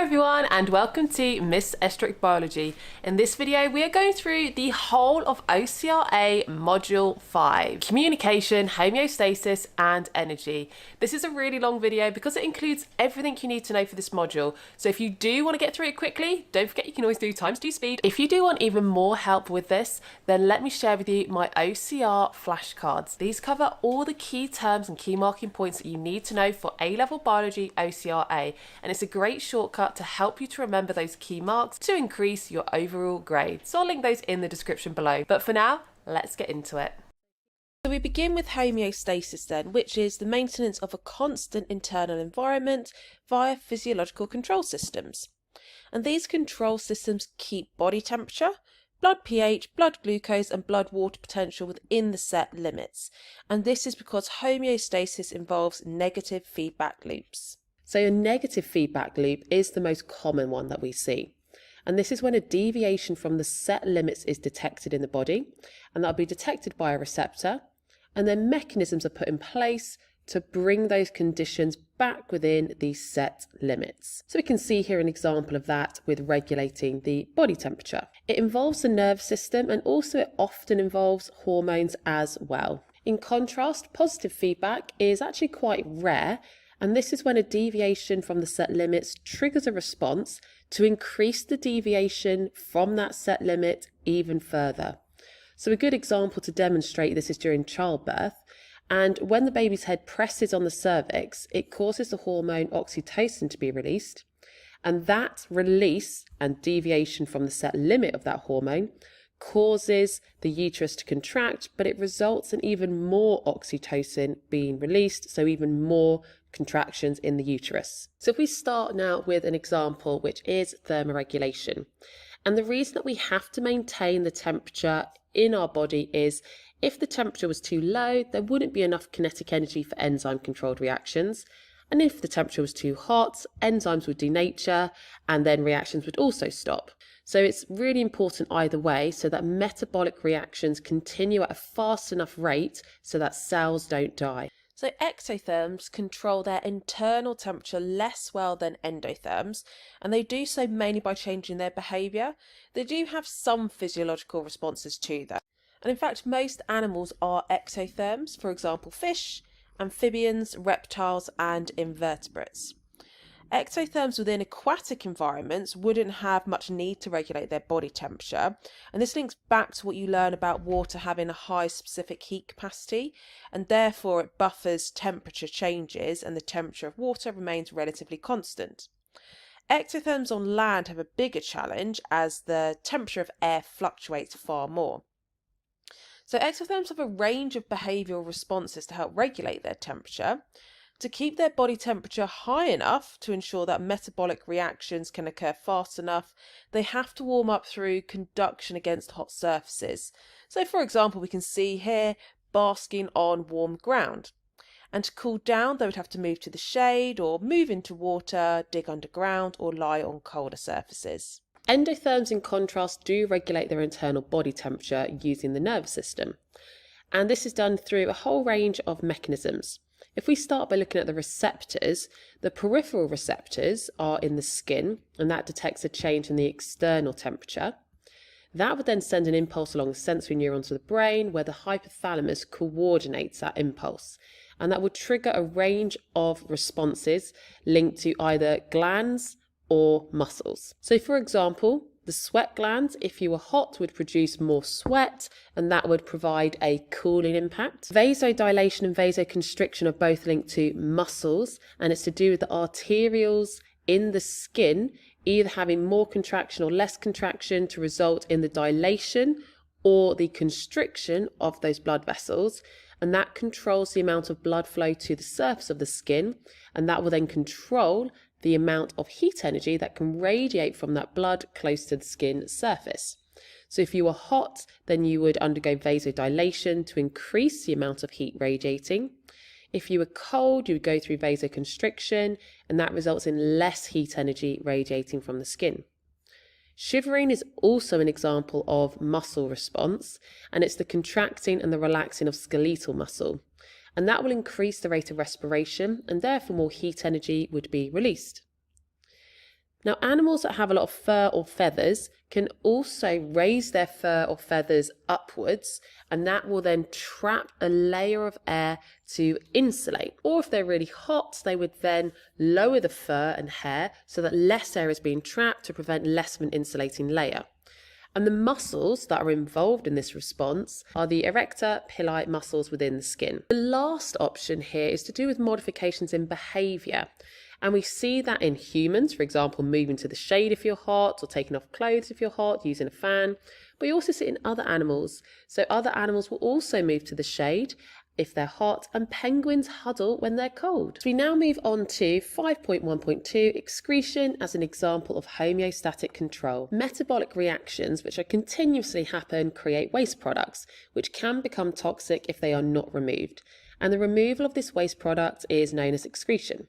Hi everyone and welcome to Miss Estric Biology. In this video we are going through the whole of OCR A Module 5, Communication, Homeostasis and Energy. This is a really long video because it includes everything you need to know for this module. So if you do want to get through it quickly, don't forget you can always do times 2 speed. If you do want even more help with this, then let me share with you my OCR flashcards. These cover all the key terms and key marking points that you need to know for A-level biology OCR A, and it's a great shortcut to help you to remember those key marks to increase your overall grade. So I'll link those in the description below. But for now, let's get into it. So we begin with homeostasis then, which is the maintenance of a constant internal environment via physiological control systems. And these control systems keep body temperature, blood pH, blood glucose and blood water potential within the set limits. And this is because homeostasis involves negative feedback loops. So a negative feedback loop is the most common one that we see. And this is when a deviation from the set limits is detected in the body, and that'll be detected by a receptor, and then mechanisms are put in place to bring those conditions back within these set limits. So we can see here an example of that with regulating the body temperature. It involves the nerve system and also it often involves hormones as well. In contrast, positive feedback is actually quite rare, and this is when a deviation from the set limits triggers a response to increase the deviation from that set limit even further. So a good example to demonstrate this is during childbirth. And when the baby's head presses on the cervix, it causes the hormone oxytocin to be released. And that release and deviation from the set limit of that hormone causes the uterus to contract, but it results in even more oxytocin being released, so even more contractions in the uterus. So if we start now with an example, which is thermoregulation. And the reason that we have to maintain the temperature in our body is if the temperature was too low, there wouldn't be enough kinetic energy for enzyme-controlled reactions. And if the temperature was too hot, enzymes would denature and then reactions would also stop. So it's really important either way so that metabolic reactions continue at a fast enough rate so that cells don't die. So exotherms control their internal temperature less well than endotherms, and they do so mainly by changing their behaviour. They do have some physiological responses too though. And in fact, most animals are exotherms, for example fish, amphibians, reptiles and invertebrates. Exotherms within aquatic environments wouldn't have much need to regulate their body temperature, and this links back to what you learn about water having a high specific heat capacity, and therefore it buffers temperature changes and the temperature of water remains relatively constant. Exotherms on land have a bigger challenge as the temperature of air fluctuates far more. So exotherms have a range of behavioural responses to help regulate their temperature. To keep their body temperature high enough to ensure that metabolic reactions can occur fast enough, they have to warm up through conduction against hot surfaces. So for example, we can see here basking on warm ground. And to cool down, they would have to move to the shade or move into water, dig underground or lie on colder surfaces. Endotherms in contrast do regulate their internal body temperature using the nervous system. And this is done through a whole range of mechanisms. If we start by looking at the receptors, the peripheral receptors are in the skin, and that detects a change in the external temperature. That would then send an impulse along the sensory neurons to the brain, where the hypothalamus coordinates that impulse. And that would trigger a range of responses linked to either glands or muscles. So for example, the sweat glands, if you were hot, would produce more sweat, and that would provide a cooling impact. Vasodilation and vasoconstriction are both linked to muscles, and it's to do with the arterioles in the skin either having more contraction or less contraction to result in the dilation or the constriction of those blood vessels, and that controls the amount of blood flow to the surface of the skin, and that will then control the amount of heat energy that can radiate from that blood close to the skin surface. So if you were hot, then you would undergo vasodilation to increase the amount of heat radiating. If you were cold, you would go through vasoconstriction, and that results in less heat energy radiating from the skin. Shivering is also an example of muscle response, and it's the contracting and the relaxing of skeletal muscle. And that will increase the rate of respiration, and therefore more heat energy would be released. Now, animals that have a lot of fur or feathers can also raise their fur or feathers upwards, and that will then trap a layer of air to insulate. Or if they're really hot, they would then lower the fur and hair so that less air is being trapped to prevent less of an insulating layer. And the muscles that are involved in this response are the erector pili muscles within the skin. The last option here is to do with modifications in behaviour. And we see that in humans, for example, moving to the shade if you're hot, or taking off clothes if you're hot, using a fan. But you also see it in other animals. So other animals will also move to the shade if they're hot, and penguins huddle when they're cold. So we now move on to 5.1.2, excretion as an example of homeostatic control. Metabolic reactions which are continuously happen create waste products, which can become toxic if they are not removed. And the removal of this waste product is known as excretion.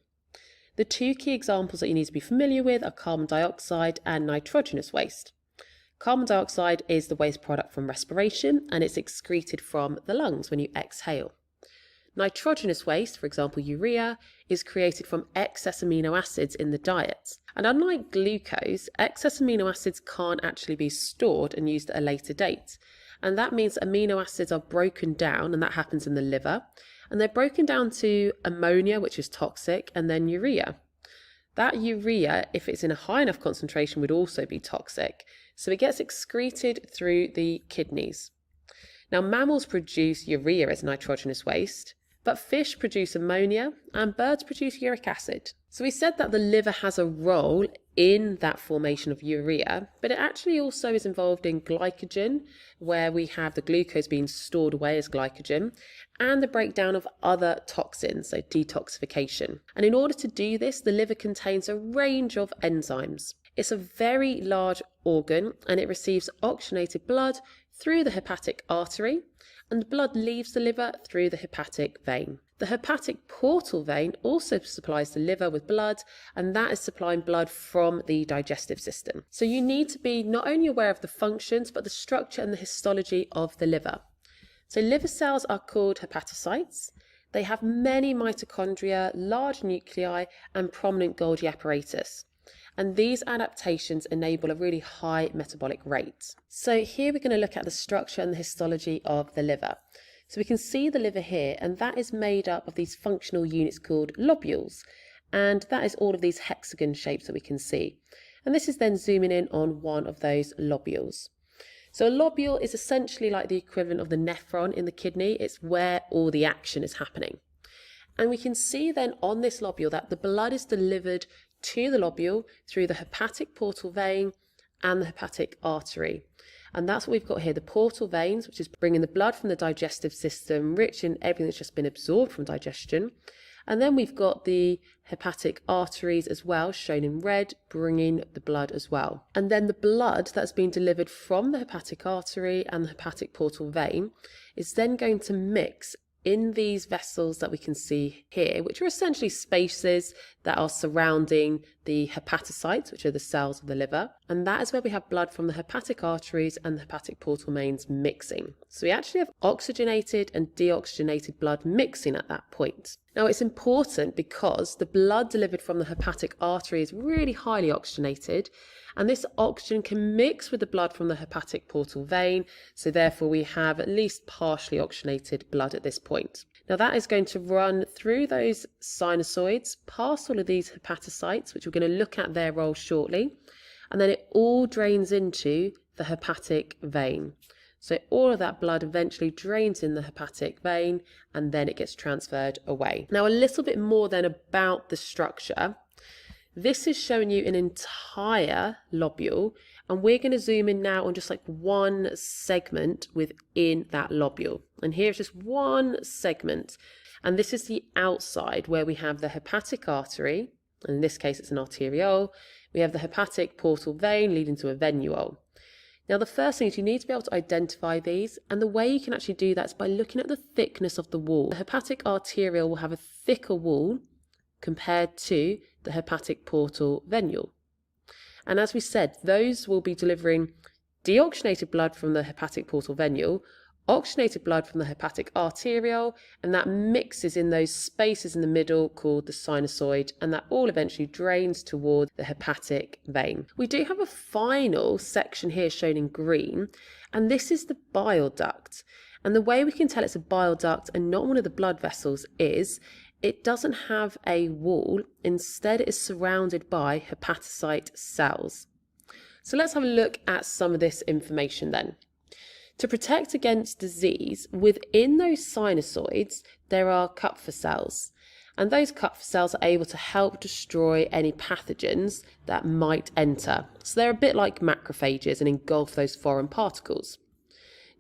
The two key examples that you need to be familiar with are carbon dioxide and nitrogenous waste. Carbon dioxide is the waste product from respiration, and it's excreted from the lungs when you exhale. Nitrogenous waste, for example urea, is created from excess amino acids in the diet. And unlike glucose, excess amino acids can't actually be stored and used at a later date. And that means amino acids are broken down, and that happens in the liver. And they're broken down to ammonia, which is toxic, and then urea. That urea, if it's in a high enough concentration, would also be toxic. So it gets excreted through the kidneys. Now, mammals produce urea as nitrogenous waste, but fish produce ammonia and birds produce uric acid. So we said that the liver has a role in that formation of urea, but it actually also is involved in glycogen, where we have the glucose being stored away as glycogen, and the breakdown of other toxins, so detoxification. And in order to do this, the liver contains a range of enzymes. It's a very large organ, and it receives oxygenated blood through the hepatic artery, and the blood leaves the liver through the hepatic vein. The hepatic portal vein also supplies the liver with blood, and that is supplying blood from the digestive system. So you need to be not only aware of the functions, but the structure and the histology of the liver. So liver cells are called hepatocytes. They have many mitochondria, large nuclei, and prominent Golgi apparatus. And these adaptations enable a really high metabolic rate. So here we're going to look at the structure and the histology of the liver. So we can see the liver here, and that is made up of these functional units called lobules. And that is all of these hexagon shapes that we can see. And this is then zooming in on one of those lobules. So a lobule is essentially like the equivalent of the nephron in the kidney. It's where all the action is happening. And we can see then on this lobule that the blood is delivered to the lobule through the hepatic portal vein and the hepatic artery. And that's what we've got here, the portal veins, which is bringing the blood from the digestive system, rich in everything that's just been absorbed from digestion. And then we've got the hepatic arteries as well, shown in red, bringing the blood as well. And then the blood that's been delivered from the hepatic artery and the hepatic portal vein is then going to mix in these vessels that we can see here, which are essentially spaces that are surrounding the hepatocytes, which are the cells of the liver. And that is where we have blood from the hepatic arteries and the hepatic portal veins mixing. So we actually have oxygenated and deoxygenated blood mixing at that point. Now it's important because the blood delivered from the hepatic artery is really highly oxygenated, and this oxygen can mix with the blood from the hepatic portal vein, so therefore we have at least partially oxygenated blood at this point. Now that is going to run through those sinusoids, past all of these hepatocytes, which we're going to look at their role shortly, and then it all drains into the hepatic vein. So all of that blood eventually drains in the hepatic vein, and then it gets transferred away. Now a little bit more then about the structure. This is showing you an entire lobule, and we're going to zoom in now on just like one segment within that lobule. And here's just one segment, and this is the outside where we have the hepatic artery, and in this case it's an arteriole. We have the hepatic portal vein leading to a venule. Now the first thing is you need to be able to identify these, and the way you can actually do that is by looking at the thickness of the wall. The hepatic arteriole will have a thicker wall compared to the hepatic portal venule. And as we said, those will be delivering deoxygenated blood from the hepatic portal venule, oxygenated blood from the hepatic arteriole, and that mixes in those spaces in the middle called the sinusoid, and that all eventually drains toward the hepatic vein. We do have a final section here shown in green, and this is the bile duct. And the way we can tell it's a bile duct and not one of the blood vessels is it doesn't have a wall, instead it is surrounded by hepatocyte cells. So let's have a look at some of this information then. To protect against disease, within those sinusoids, there are Kupffer cells. And those Kupffer cells are able to help destroy any pathogens that might enter. So they're a bit like macrophages and engulf those foreign particles.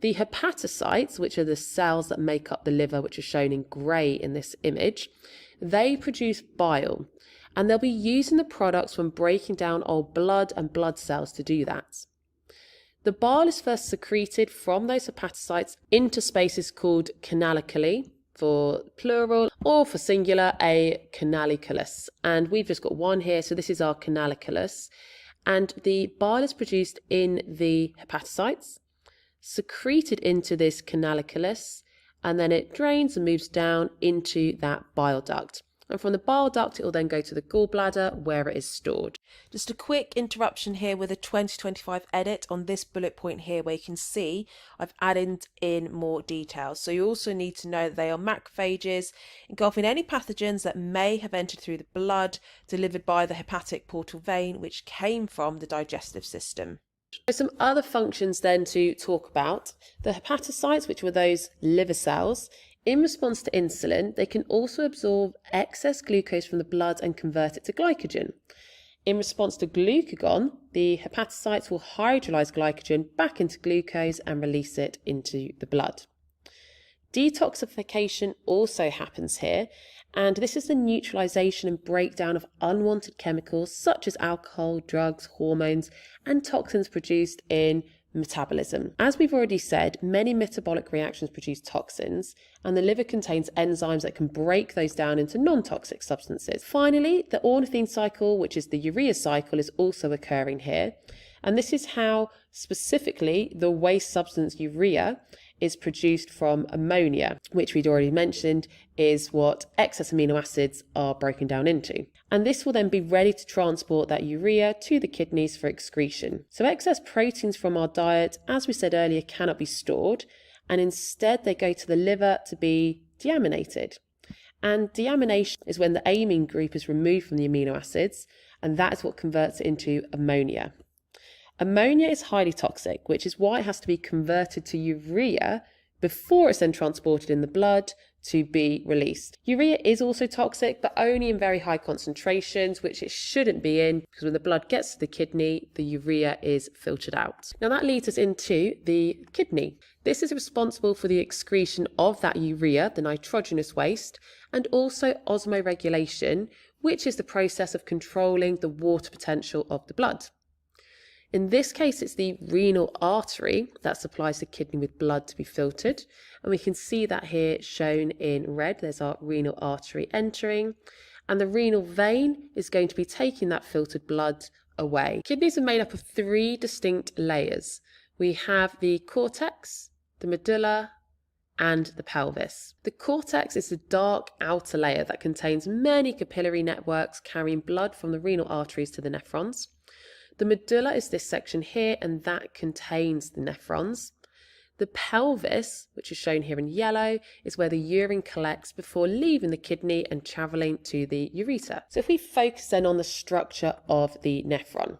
The hepatocytes, which are the cells that make up the liver, which are shown in grey in this image, they produce bile. And they'll be using the products from breaking down old blood and blood cells to do that. The bile is first secreted from those hepatocytes into spaces called canaliculi, for plural, or for singular, a canaliculus. And we've just got one here, so this is our canaliculus. And the bile is produced in the hepatocytes, secreted into this canaliculus, and then it drains and moves down into that bile duct. And from the bile duct, it will then go to the gallbladder where it is stored. Just a quick interruption here with a 2025 edit on this bullet point here, where you can see I've added in more details. So you also need to know that they are macrophages, engulfing any pathogens that may have entered through the blood delivered by the hepatic portal vein, which came from the digestive system. So some other functions then to talk about. The hepatocytes, which were those liver cells, in response to insulin, they can also absorb excess glucose from the blood and convert it to glycogen. In response to glucagon, the hepatocytes will hydrolyze glycogen back into glucose and release it into the blood. Detoxification also happens here, and this is the neutralization and breakdown of unwanted chemicals such as alcohol, drugs, hormones, and toxins produced in metabolism. As we've already said, many metabolic reactions produce toxins, and the liver contains enzymes that can break those down into non-toxic substances. Finally, the ornithine cycle, which is the urea cycle, is also occurring here, and this is how specifically the waste substance urea is produced from ammonia, which we'd already mentioned is what excess amino acids are broken down into. And this will then be ready to transport that urea to the kidneys for excretion. So excess proteins from our diet, as we said earlier, cannot be stored, and instead they go to the liver to be deaminated. And deamination is when the amine group is removed from the amino acids, and that is what converts it into ammonia. Ammonia is highly toxic, which is why it has to be converted to urea before it's then transported in the blood to be released. Urea is also toxic, but only in very high concentrations, which it shouldn't be in, because when the blood gets to the kidney, the urea is filtered out. Now that leads us into the kidney. This is responsible for the excretion of that urea, the nitrogenous waste, and also osmoregulation, which is the process of controlling the water potential of the blood. In this case, it's the renal artery that supplies the kidney with blood to be filtered. And we can see that here shown in red. There's our renal artery entering. And the renal vein is going to be taking that filtered blood away. Kidneys are made up of 3 distinct layers. We have the cortex, the medulla, and the pelvis. The cortex is the dark outer layer that contains many capillary networks carrying blood from the renal arteries to the nephrons. The medulla is this section here, and that contains the nephrons. The pelvis, which is shown here in yellow, is where the urine collects before leaving the kidney and travelling to the ureter. So if we focus then on the structure of the nephron,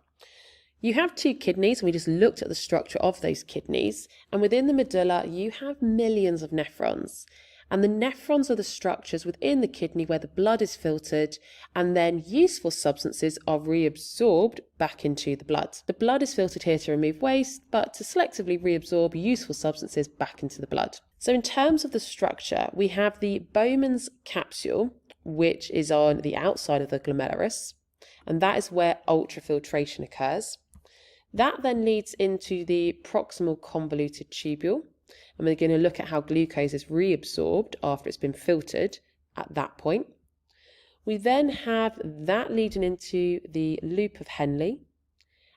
you have 2 kidneys, and we just looked at the structure of those kidneys, and within the medulla you have millions of nephrons. And the nephrons are the structures within the kidney where the blood is filtered, and then useful substances are reabsorbed back into the blood. The blood is filtered here to remove waste, but to selectively reabsorb useful substances back into the blood. So in terms of the structure, we have the Bowman's capsule, which is on the outside of the glomerulus, and that is where ultrafiltration occurs. That then leads into the proximal convoluted tubule. And we're going to look at how glucose is reabsorbed after it's been filtered at that point. We then have that leading into the loop of Henle,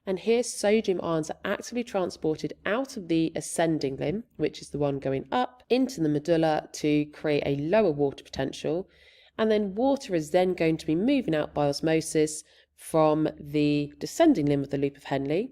And here sodium ions are actively transported out of the ascending limb, which is the one going up, into the medulla to create a lower water potential. And then water is then going to be moving out by osmosis from the descending limb of the loop of Henle,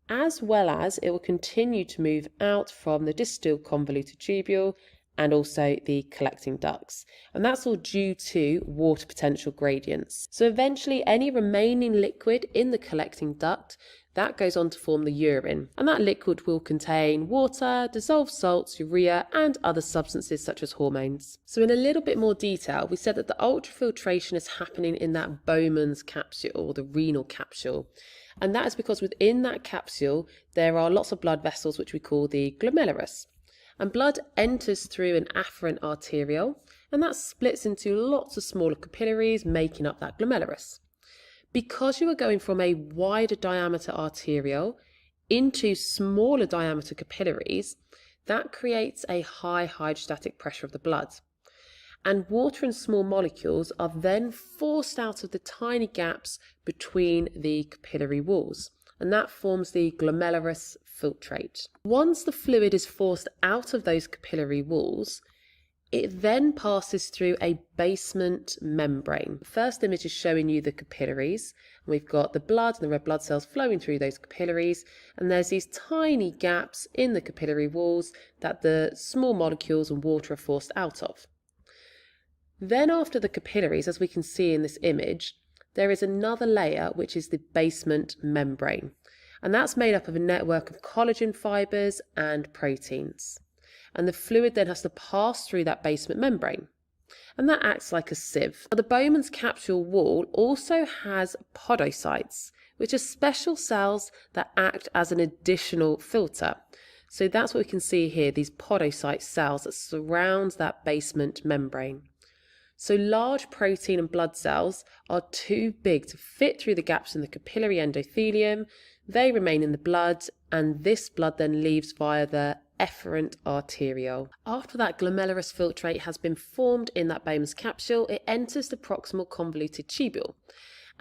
as well as it will continue to move out from the distal convoluted tubule and also the collecting ducts. And that's all due to water potential gradients. So eventually any remaining liquid in the collecting duct, that goes on to form the urine. And that liquid will contain water, dissolved salts, urea, and other substances such as hormones. So in a little bit more detail, we said that the ultrafiltration is happening in that Bowman's capsule, or the renal capsule. And that is because within that capsule, there are lots of blood vessels, which we call the glomerulus. And blood enters through an afferent arteriole, and that splits into lots of smaller capillaries, making up that glomerulus. Because you are going from a wider diameter arteriole into smaller diameter capillaries, that creates a high hydrostatic pressure of the blood. And water and small molecules are then forced out of the tiny gaps between the capillary walls, and that forms the glomerulus filtrate. Once the fluid is forced out of those capillary walls, it then passes through a basement membrane. The first image is showing you the capillaries. We've got the blood and the red blood cells flowing through those capillaries, and there's these tiny gaps in the capillary walls that the small molecules and water are forced out of. Then after the capillaries, as we can see in this image, there is another layer which is the basement membrane, and that's made up of a network of collagen fibers and proteins. And the fluid then has to pass through that basement membrane, and that acts like a sieve. Now, the Bowman's capsule wall also has podocytes, which are special cells that act as an additional filter. So that's what we can see here, these podocyte cells that surround that basement membrane. So large protein and blood cells are too big to fit through the gaps in the capillary endothelium. They remain in the blood, and this blood then leaves via the efferent arteriole. After that glomerulus filtrate has been formed in that Bowman's capsule, it enters the proximal convoluted tubule.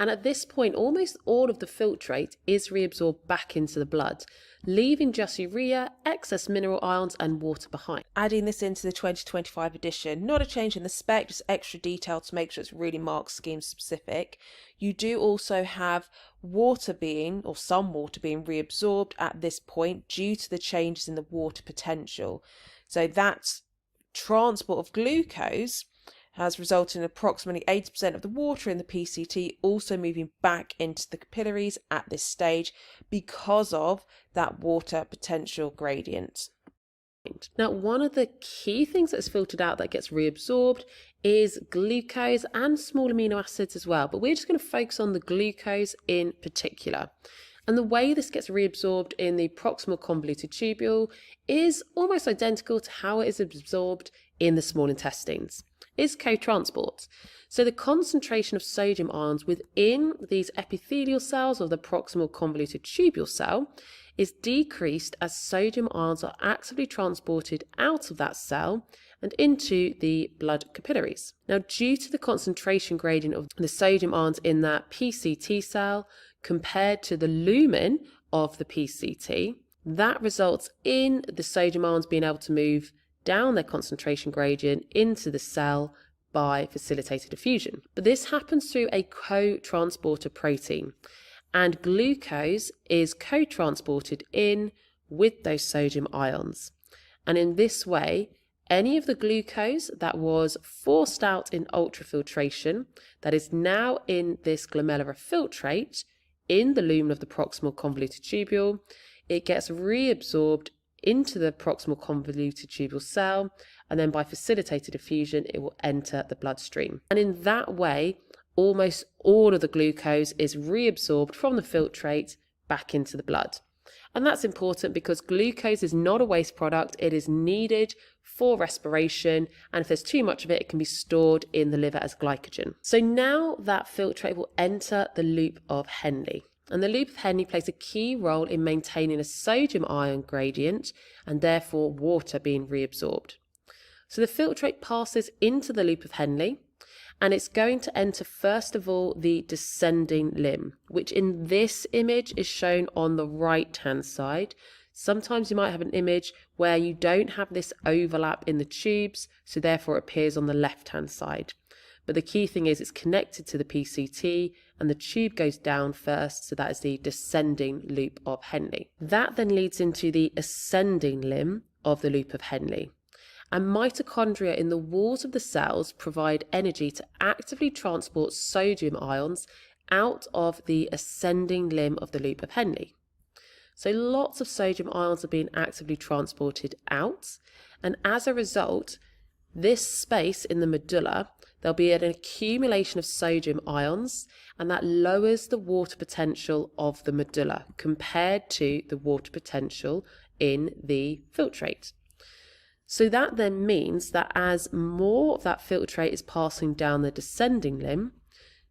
And at this point, almost all of the filtrate is reabsorbed back into the blood, leaving just urea, excess mineral ions and water behind. Adding this into the 2025 edition, not a change in the spec, just extra detail to make sure it's really marked scheme specific. You do also have water being, or some water being reabsorbed at this point due to the changes in the water potential. So that transport of glucose has resulted in approximately 80% of the water in the PCT also moving back into the capillaries at this stage because of that water potential gradient. Now, one of the key things that's filtered out that gets reabsorbed is glucose and small amino acids as well, but we're just going to focus on the glucose in particular. And the way this gets reabsorbed in the proximal convoluted tubule is almost identical to how it is absorbed in the small intestines. Is co-transport. So the concentration of sodium ions within these epithelial cells of the proximal convoluted tubule cell is decreased as sodium ions are actively transported out of that cell and into the blood capillaries. Now, due to the concentration gradient of the sodium ions in that PCT cell compared to the lumen of the PCT, that results in the sodium ions being able to move down their concentration gradient into the cell by facilitated diffusion. But this happens through a co-transporter protein, and glucose is co-transported in with those sodium ions. And in this way, any of the glucose that was forced out in ultrafiltration that is now in this glomerular filtrate in the lumen of the proximal convoluted tubule, it gets reabsorbed into the proximal convoluted tubule cell, and then by facilitated diffusion it will enter the bloodstream. And in that way, almost all of the glucose is reabsorbed from the filtrate back into the blood. And that's important because glucose is not a waste product, it is needed for respiration, and if there's too much of it, it can be stored in the liver as glycogen. So now that filtrate will enter the loop of Henle. And the loop of Henle plays a key role in maintaining a sodium ion gradient and therefore water being reabsorbed. So the filtrate passes into the loop of Henle, and it's going to enter first of all the descending limb, which in this image is shown on the right hand side. Sometimes you might have an image where you don't have this overlap in the tubes, so therefore it appears on the left hand side. But the key thing is it's connected to the PCT and the tube goes down first, so that is the descending loop of Henle. That then leads into the ascending limb of the loop of Henle. And mitochondria in the walls of the cells provide energy to actively transport sodium ions out of the ascending limb of the loop of Henle. So lots of sodium ions are being actively transported out, and as a result, this space in the medulla, there'll be an accumulation of sodium ions, and that lowers the water potential of the medulla compared to the water potential in the filtrate. So that then means that as more of that filtrate is passing down the descending limb,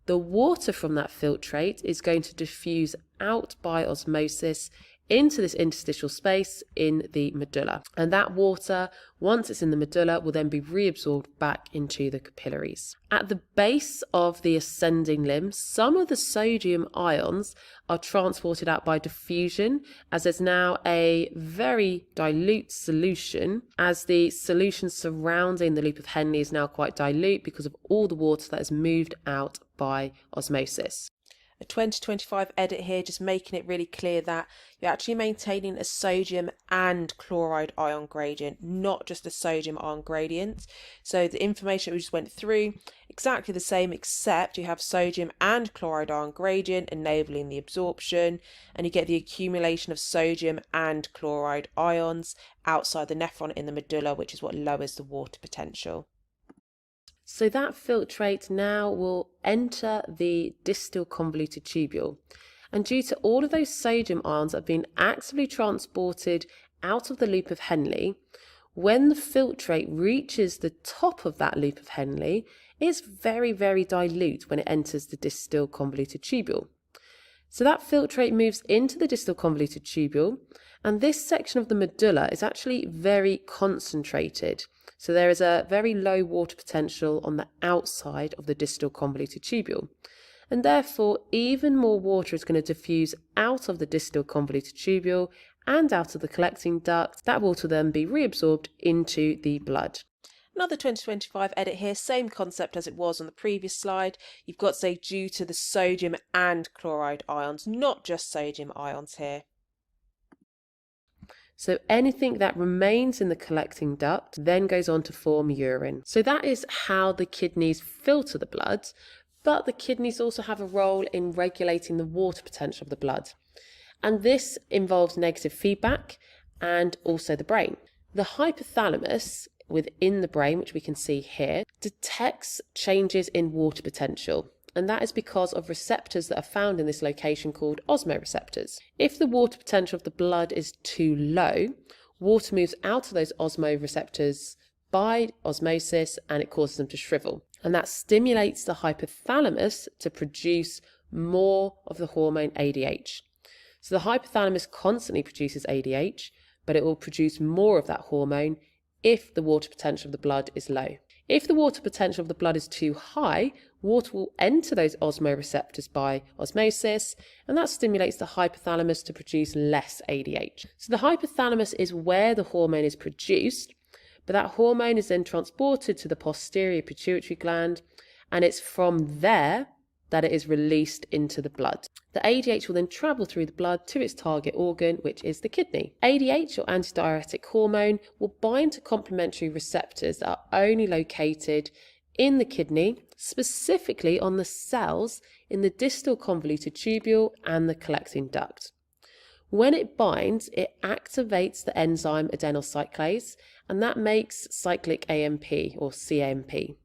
the water from that filtrate is going to diffuse out by osmosis into this interstitial space in the medulla. And that water, once it's in the medulla, will then be reabsorbed back into the capillaries. At the base of the ascending limb, some of the sodium ions are transported out by diffusion, as there's now a very dilute solution, as the solution surrounding the loop of Henle is now quite dilute because of all the water that is moved out by osmosis. A 2025 edit here, just making it really clear that you're actually maintaining a sodium and chloride ion gradient, not just a sodium ion gradient. So the information we just went through, exactly the same, except you have sodium and chloride ion gradient enabling the absorption, and you get the accumulation of sodium and chloride ions outside the nephron in the medulla, which is what lowers the water potential. So that filtrate now will enter the distal convoluted tubule. And due to all of those sodium ions that have been actively transported out of the loop of Henle, when the filtrate reaches the top of that loop of Henle, it's very, very dilute when it enters the distal convoluted tubule. So that filtrate moves into the distal convoluted tubule, and this section of the medulla is actually very concentrated. So there is a very low water potential on the outside of the distal convoluted tubule. And therefore, even more water is going to diffuse out of the distal convoluted tubule and out of the collecting duct. That water will then be reabsorbed into the blood. Another 2025 edit here, same concept as it was on the previous slide. You've got to say due to the sodium and chloride ions, not just sodium ions here. So anything that remains in the collecting duct then goes on to form urine. So that is how the kidneys filter the blood, but the kidneys also have a role in regulating the water potential of the blood. And this involves negative feedback and also the brain. The hypothalamus within the brain, which we can see here, detects changes in water potential. And that is because of receptors that are found in this location called osmoreceptors. If the water potential of the blood is too low, water moves out of those osmoreceptors by osmosis and it causes them to shrivel. And that stimulates the hypothalamus to produce more of the hormone ADH. So the hypothalamus constantly produces ADH, but it will produce more of that hormone if the water potential of the blood is low. If the water potential of the blood is too high, water will enter those osmoreceptors by osmosis, and that stimulates the hypothalamus to produce less ADH. So the hypothalamus is where the hormone is produced, but that hormone is then transported to the posterior pituitary gland, and it's from there that it is released into the blood. The ADH will then travel through the blood to its target organ, which is the kidney. ADH, or antidiuretic hormone, will bind to complementary receptors that are only located in the kidney, specifically on the cells in the distal convoluted tubule and the collecting duct. When it binds, it activates the enzyme adenyl cyclase, and that makes cyclic AMP or CAMP.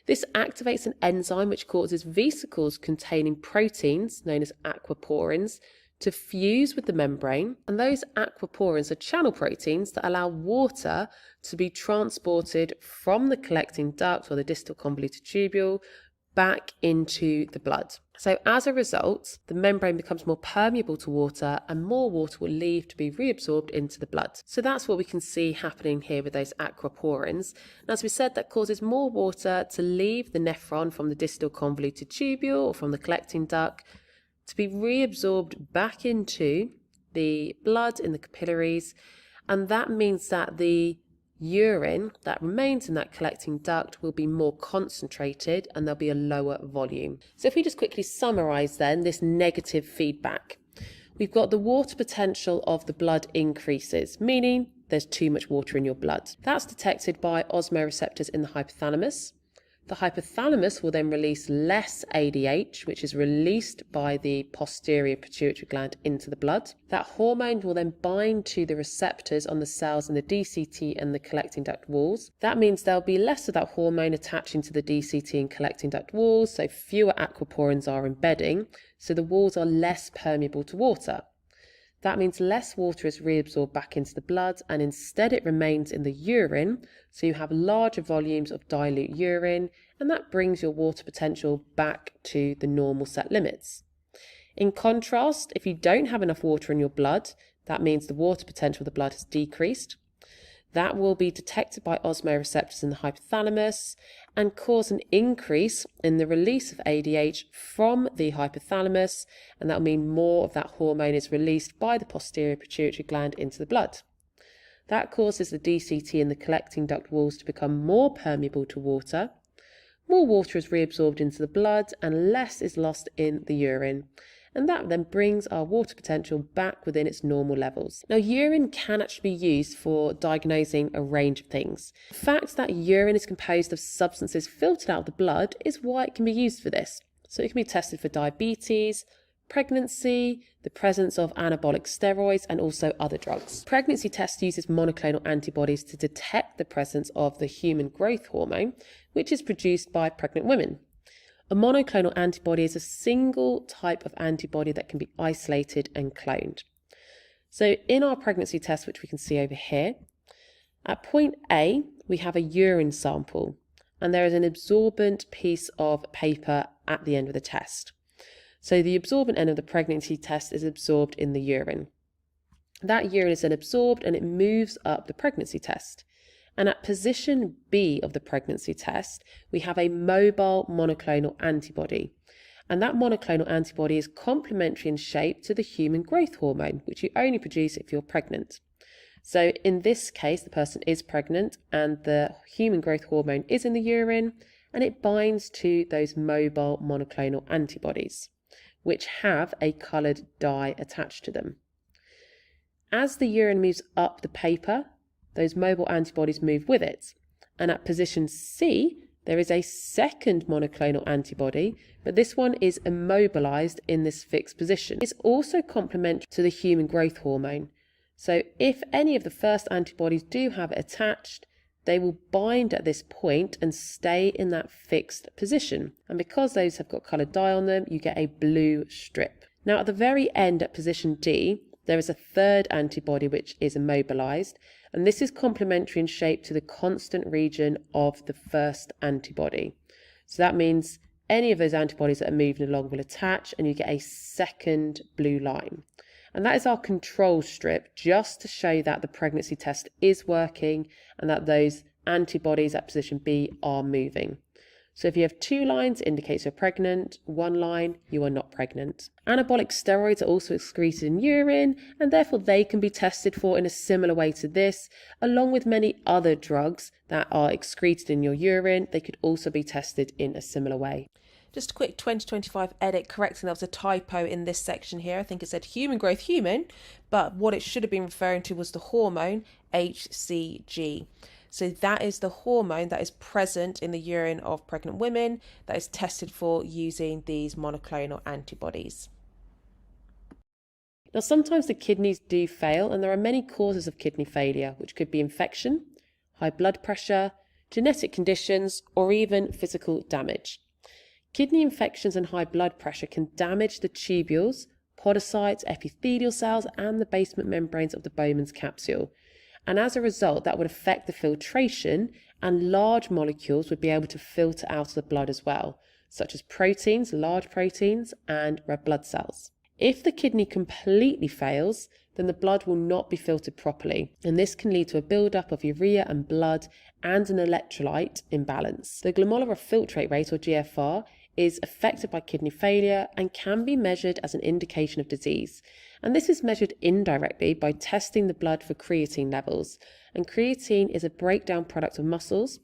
This activates an enzyme which causes vesicles containing proteins, known as aquaporins, to fuse with the membrane, and those aquaporins are channel proteins that allow water to be transported from the collecting duct or the distal convoluted tubule back into the blood. So as a result, the membrane becomes more permeable to water and more water will leave to be reabsorbed into the blood. So that's what we can see happening here with those aquaporins. And as we said, that causes more water to leave the nephron from the distal convoluted tubule or from the collecting duct to be reabsorbed back into the blood in the capillaries. And that means that the urine that remains in that collecting duct will be more concentrated and there'll be a lower volume. So if we just quickly summarize then this negative feedback, we've got the water potential of the blood increases, meaning there's too much water in your blood. That's detected by osmoreceptors in the hypothalamus. The hypothalamus will then release less ADH, which is released by the posterior pituitary gland into the blood. That hormone will then bind to the receptors on the cells in the DCT and the collecting duct walls. That means there'll be less of that hormone attaching to the DCT and collecting duct walls, so fewer aquaporins are embedding, so the walls are less permeable to water. That means less water is reabsorbed back into the blood and instead it remains in the urine, so you have larger volumes of dilute urine and that brings your water potential back to the normal set limits. In contrast, if you don't have enough water in your blood, that means the water potential of the blood has decreased. That will be detected by osmoreceptors in the hypothalamus and cause an increase in the release of ADH from the hypothalamus, and that will mean more of that hormone is released by the posterior pituitary gland into the blood. That causes the DCT and the collecting duct walls to become more permeable to water. More water is reabsorbed into the blood and less is lost in the urine. And that then brings our water potential back within its normal levels. Now, urine can actually be used for diagnosing a range of things. The fact that urine is composed of substances filtered out of the blood is why it can be used for this. So it can be tested for diabetes, pregnancy, the presence of anabolic steroids, and also other drugs. Pregnancy test uses monoclonal antibodies to detect the presence of the human growth hormone, which is produced by pregnant women. A monoclonal antibody is a single type of antibody that can be isolated and cloned. So in our pregnancy test, which we can see over here, at point A, we have a urine sample, and there is an absorbent piece of paper at the end of the test. So the absorbent end of the pregnancy test is absorbed in the urine. That urine is then absorbed and it moves up the pregnancy test. And at position B of the pregnancy test, we have a mobile monoclonal antibody. And that monoclonal antibody is complementary in shape to the human growth hormone, which you only produce if you're pregnant. So in this case, the person is pregnant and the human growth hormone is in the urine and it binds to those mobile monoclonal antibodies, which have a coloured dye attached to them. As the urine moves up the paper, those mobile antibodies move with it. And at position C, there is a second monoclonal antibody, but this one is immobilized in this fixed position. It's also complementary to the human growth hormone. So if any of the first antibodies do have it attached, they will bind at this point and stay in that fixed position. And because those have got coloured dye on them, you get a blue strip. Now at the very end at position D, there is a third antibody which is immobilized, and this is complementary in shape to the constant region of the first antibody. So that means any of those antibodies that are moving along will attach and you get a second blue line. And that is our control strip, just to show that the pregnancy test is working and that those antibodies at position B are moving. So if you have 2 lines, it indicates you're pregnant. 1 line, you are not pregnant. Anabolic steroids are also excreted in urine, and therefore they can be tested for in a similar way to this, along with many other drugs that are excreted in your urine. They could also be tested in a similar way. Just a quick 2025 edit correcting, there was a typo in this section here. I think it said human growth human, but what it should have been referring to was the hormone HCG. So that is the hormone that is present in the urine of pregnant women that is tested for using these monoclonal antibodies. Now, sometimes the kidneys do fail, and there are many causes of kidney failure, which could be infection, high blood pressure, genetic conditions, or even physical damage. Kidney infections and high blood pressure can damage the tubules, podocytes, epithelial cells, and the basement membranes of the Bowman's capsule. And as a result, that would affect the filtration, and large molecules would be able to filter out of the blood as well. such as proteins, large proteins, and red blood cells. If the kidney completely fails, then the blood will not be filtered properly, and this can lead to a buildup of urea and blood and an electrolyte imbalance. The glomerular filtrate rate, or GFR, is affected by kidney failure and can be measured as an indication of disease. And this is measured indirectly by testing the blood for creatine levels. And creatine is a breakdown product of muscles.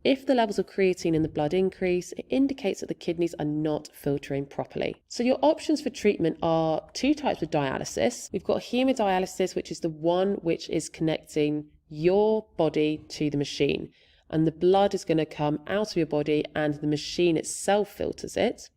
If the levels of creatine in the blood increase, it indicates that the kidneys are not filtering properly. So your options for treatment are two types of dialysis. We've got hemodialysis, which is the one which is connecting your body to the machine. And the blood is going to come out of your body and the machine itself filters it.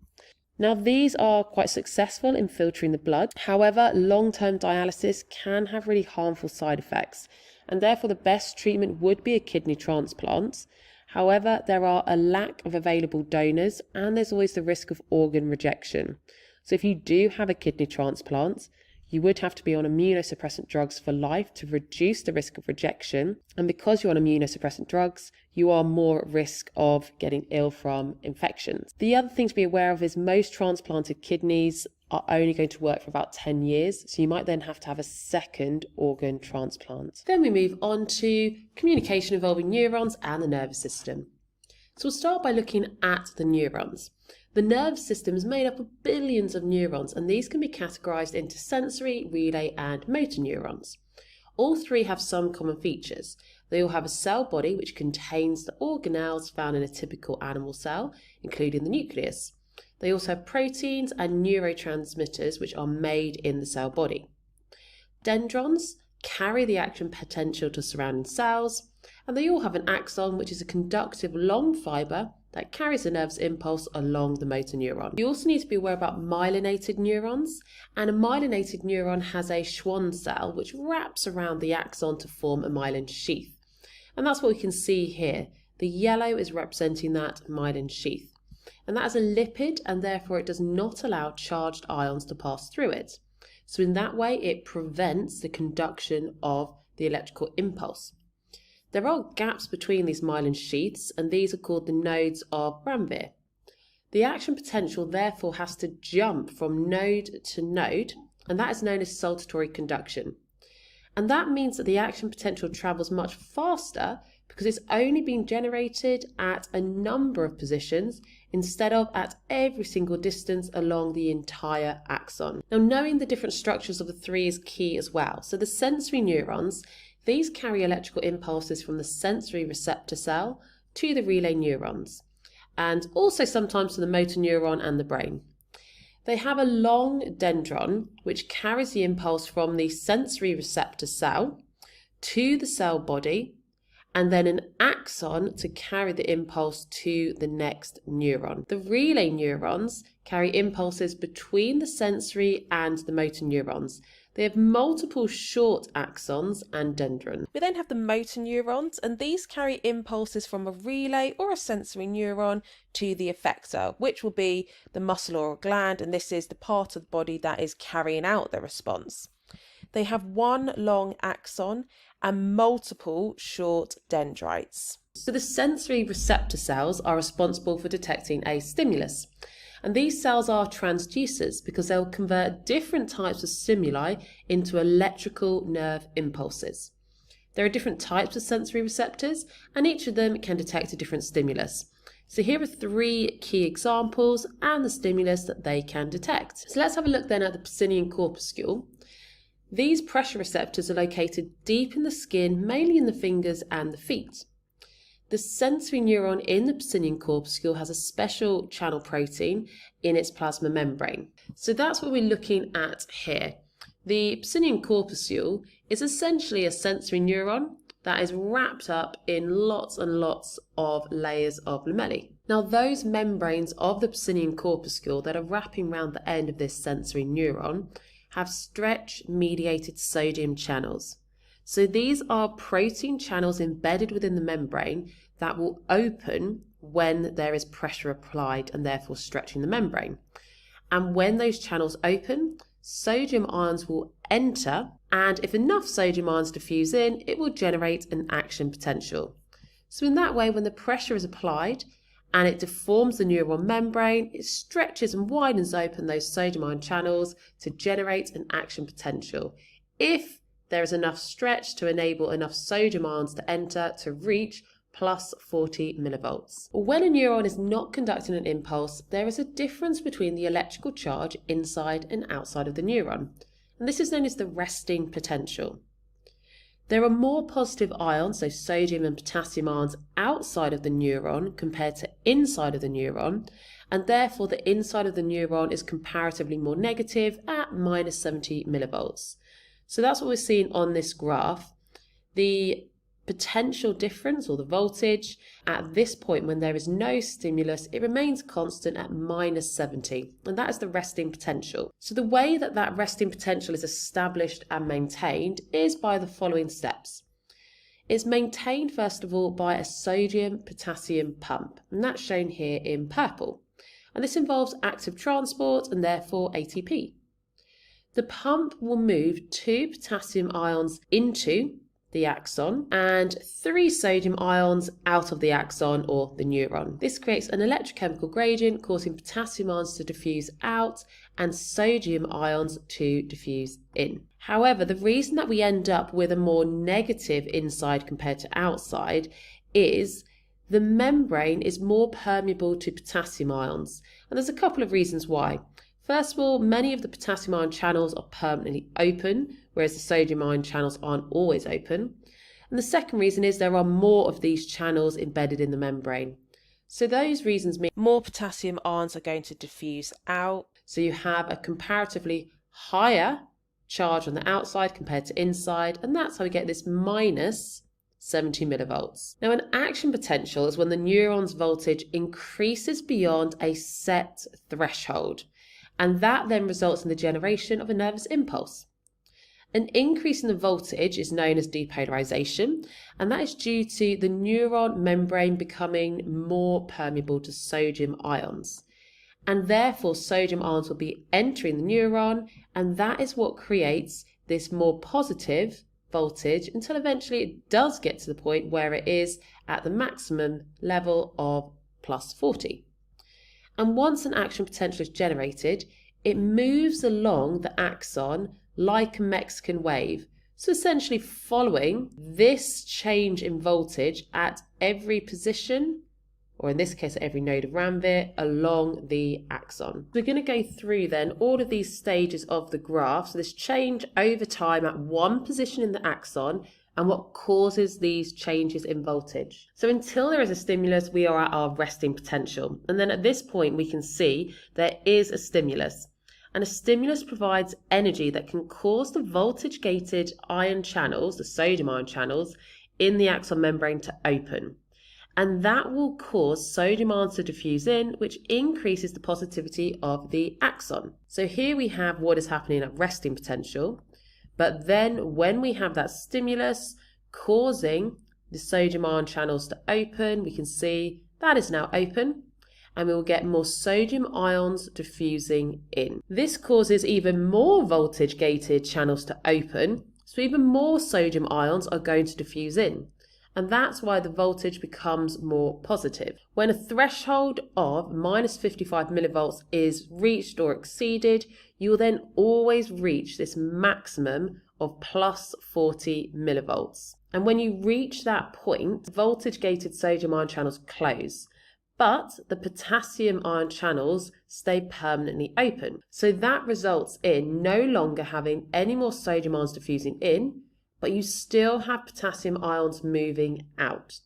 Now, these are quite successful in filtering the blood. However, long-term dialysis can have really harmful side effects, and therefore the best treatment would be a kidney transplant. However, there are a lack of available donors and there's always the risk of organ rejection. So if you do have a kidney transplant, you would have to be on immunosuppressant drugs for life to reduce the risk of rejection. And because you're on immunosuppressant drugs, you are more at risk of getting ill from infections. The other thing to be aware of is most transplanted kidneys are only going to work for about 10 years. So you might then have to have a second organ transplant. Then we move on to communication involving neurons and the nervous system. So we'll start by looking at the neurons. The nervous system is made up of billions of neurons, and these can be categorized into sensory, relay, and motor neurons. All three have some common features. They all have a cell body which contains the organelles found in a typical animal cell, including the nucleus. They also have proteins and neurotransmitters which are made in the cell body. Dendrons carry the action potential to surrounding cells, and they all have an axon, which is a conductive long fibre that carries the nerve's impulse along the motor neuron. You also need to be aware about myelinated neurons, and a myelinated neuron has a Schwann cell which wraps around the axon to form a myelin sheath. And that's what we can see here. The yellow is representing that myelin sheath. And that is a lipid, and therefore it does not allow charged ions to pass through it. So in that way, it prevents the conduction of the electrical impulse. There are gaps between these myelin sheaths, and these are called the nodes of Ranvier. The action potential therefore has to jump from node to node, and that is known as saltatory conduction. And that means that the action potential travels much faster because it's only being generated at a number of positions instead of at every single distance along the entire axon. Now, knowing the different structures of the three is key as well. So the sensory neurons, these carry electrical impulses from the sensory receptor cell to the relay neurons, and also sometimes to the motor neuron and the brain. They have a long dendron, which carries the impulse from the sensory receptor cell to the cell body, and then an axon to carry the impulse to the next neuron. The relay neurons carry impulses between the sensory and the motor neurons. They have multiple short axons and dendron. We then have the motor neurons, and these carry impulses from a relay or a sensory neuron to the effector, which will be the muscle or gland, and this is the part of the body that is carrying out the response. They have one long axon and multiple short dendrites. So the sensory receptor cells are responsible for detecting a stimulus. And these cells are transducers because they'll convert different types of stimuli into electrical nerve impulses. There are different types of sensory receptors, and each of them can detect a different stimulus. So here are three key examples and the stimulus that they can detect. So let's have a look then at the Pacinian corpuscle. These pressure receptors are located deep in the skin, mainly in the fingers and the feet. The sensory neuron in the Pacinian corpuscle has a special channel protein in its plasma membrane. So that's what we're looking at here. The Pacinian corpuscle is essentially a sensory neuron that is wrapped up in lots and lots of layers of lamellae. Now, those membranes of the Pacinian corpuscle that are wrapping around the end of this sensory neuron have stretch-mediated sodium channels. So these are protein channels embedded within the membrane that will open when there is pressure applied and therefore stretching the membrane. And when those channels open, sodium ions will enter, and if enough sodium ions diffuse in, it will generate an action potential. So in that way, when the pressure is applied and it deforms the neuron membrane. It stretches and widens open those sodium ion channels to generate an action potential. If there is enough stretch to enable enough sodium ions to enter to reach plus 40 millivolts. When a neuron is not conducting an impulse, there is a difference between the electrical charge inside and outside of the neuron, and this is known as the resting potential. There are more positive ions, so sodium and potassium ions, outside of the neuron compared to inside of the neuron, and therefore the inside of the neuron is comparatively more negative at minus 70 millivolts. So that's what we're seeing on this graph. The potential difference, or the voltage, at this point when there is no stimulus, it remains constant at minus 70, and that is the resting potential. So the way that that resting potential is established and maintained is by the following steps. It's maintained first of all by a sodium-potassium pump, and that's shown here in purple, and this involves active transport and therefore ATP. The pump will move 2 potassium ions into the axon and 3 sodium ions out of the axon or the neuron. This creates an electrochemical gradient causing potassium ions to diffuse out and sodium ions to diffuse in. However, the reason that we end up with a more negative inside compared to outside is the membrane is more permeable to potassium ions, and there's a couple of reasons why. First of all, many of the potassium ion channels are permanently open, whereas the sodium ion channels aren't always open. And the second reason is there are more of these channels embedded in the membrane. So those reasons mean More potassium ions are going to diffuse out. So you have a comparatively higher charge on the outside compared to inside, and that's how we get this minus 70 millivolts. Now, an action potential is when the neuron's voltage increases beyond a set threshold, and that then results in the generation of a nervous impulse. An increase in the voltage is known as depolarization, and that is due to the neuron membrane becoming more permeable to sodium ions. And therefore, sodium ions will be entering the neuron, and that is what creates this more positive voltage until eventually it does get to the point where it is at the maximum level of plus 40. And once an action potential is generated, it moves along the axon like a Mexican wave. So essentially following this change in voltage at every position, or in this case at every node of Ranvier, along the axon. We're going to go through then all of these stages of the graph, so this change over time at one position in the axon, and what causes these changes in voltage. So until there is a stimulus, we are at our resting potential. And then at this point, we can see there is a stimulus. And a stimulus provides energy that can cause the voltage-gated ion channels, the sodium ion channels, in the axon membrane to open. And that will cause sodium ions to diffuse in, which increases the positivity of the axon. So here we have what is happening at resting potential. But then when we have that stimulus causing the sodium ion channels to open, we can see that is now open, and we will get more sodium ions diffusing in. This causes even more voltage gated channels to open, so even more sodium ions are going to diffuse in. And that's why the voltage becomes more positive. When a threshold of minus 55 millivolts is reached or exceeded, you will then always reach this maximum of plus 40 millivolts. And when you reach that point, voltage-gated sodium ion channels close, but the potassium ion channels stay permanently open. So that results in no longer having any more sodium ions diffusing in, but you still have potassium ions moving out.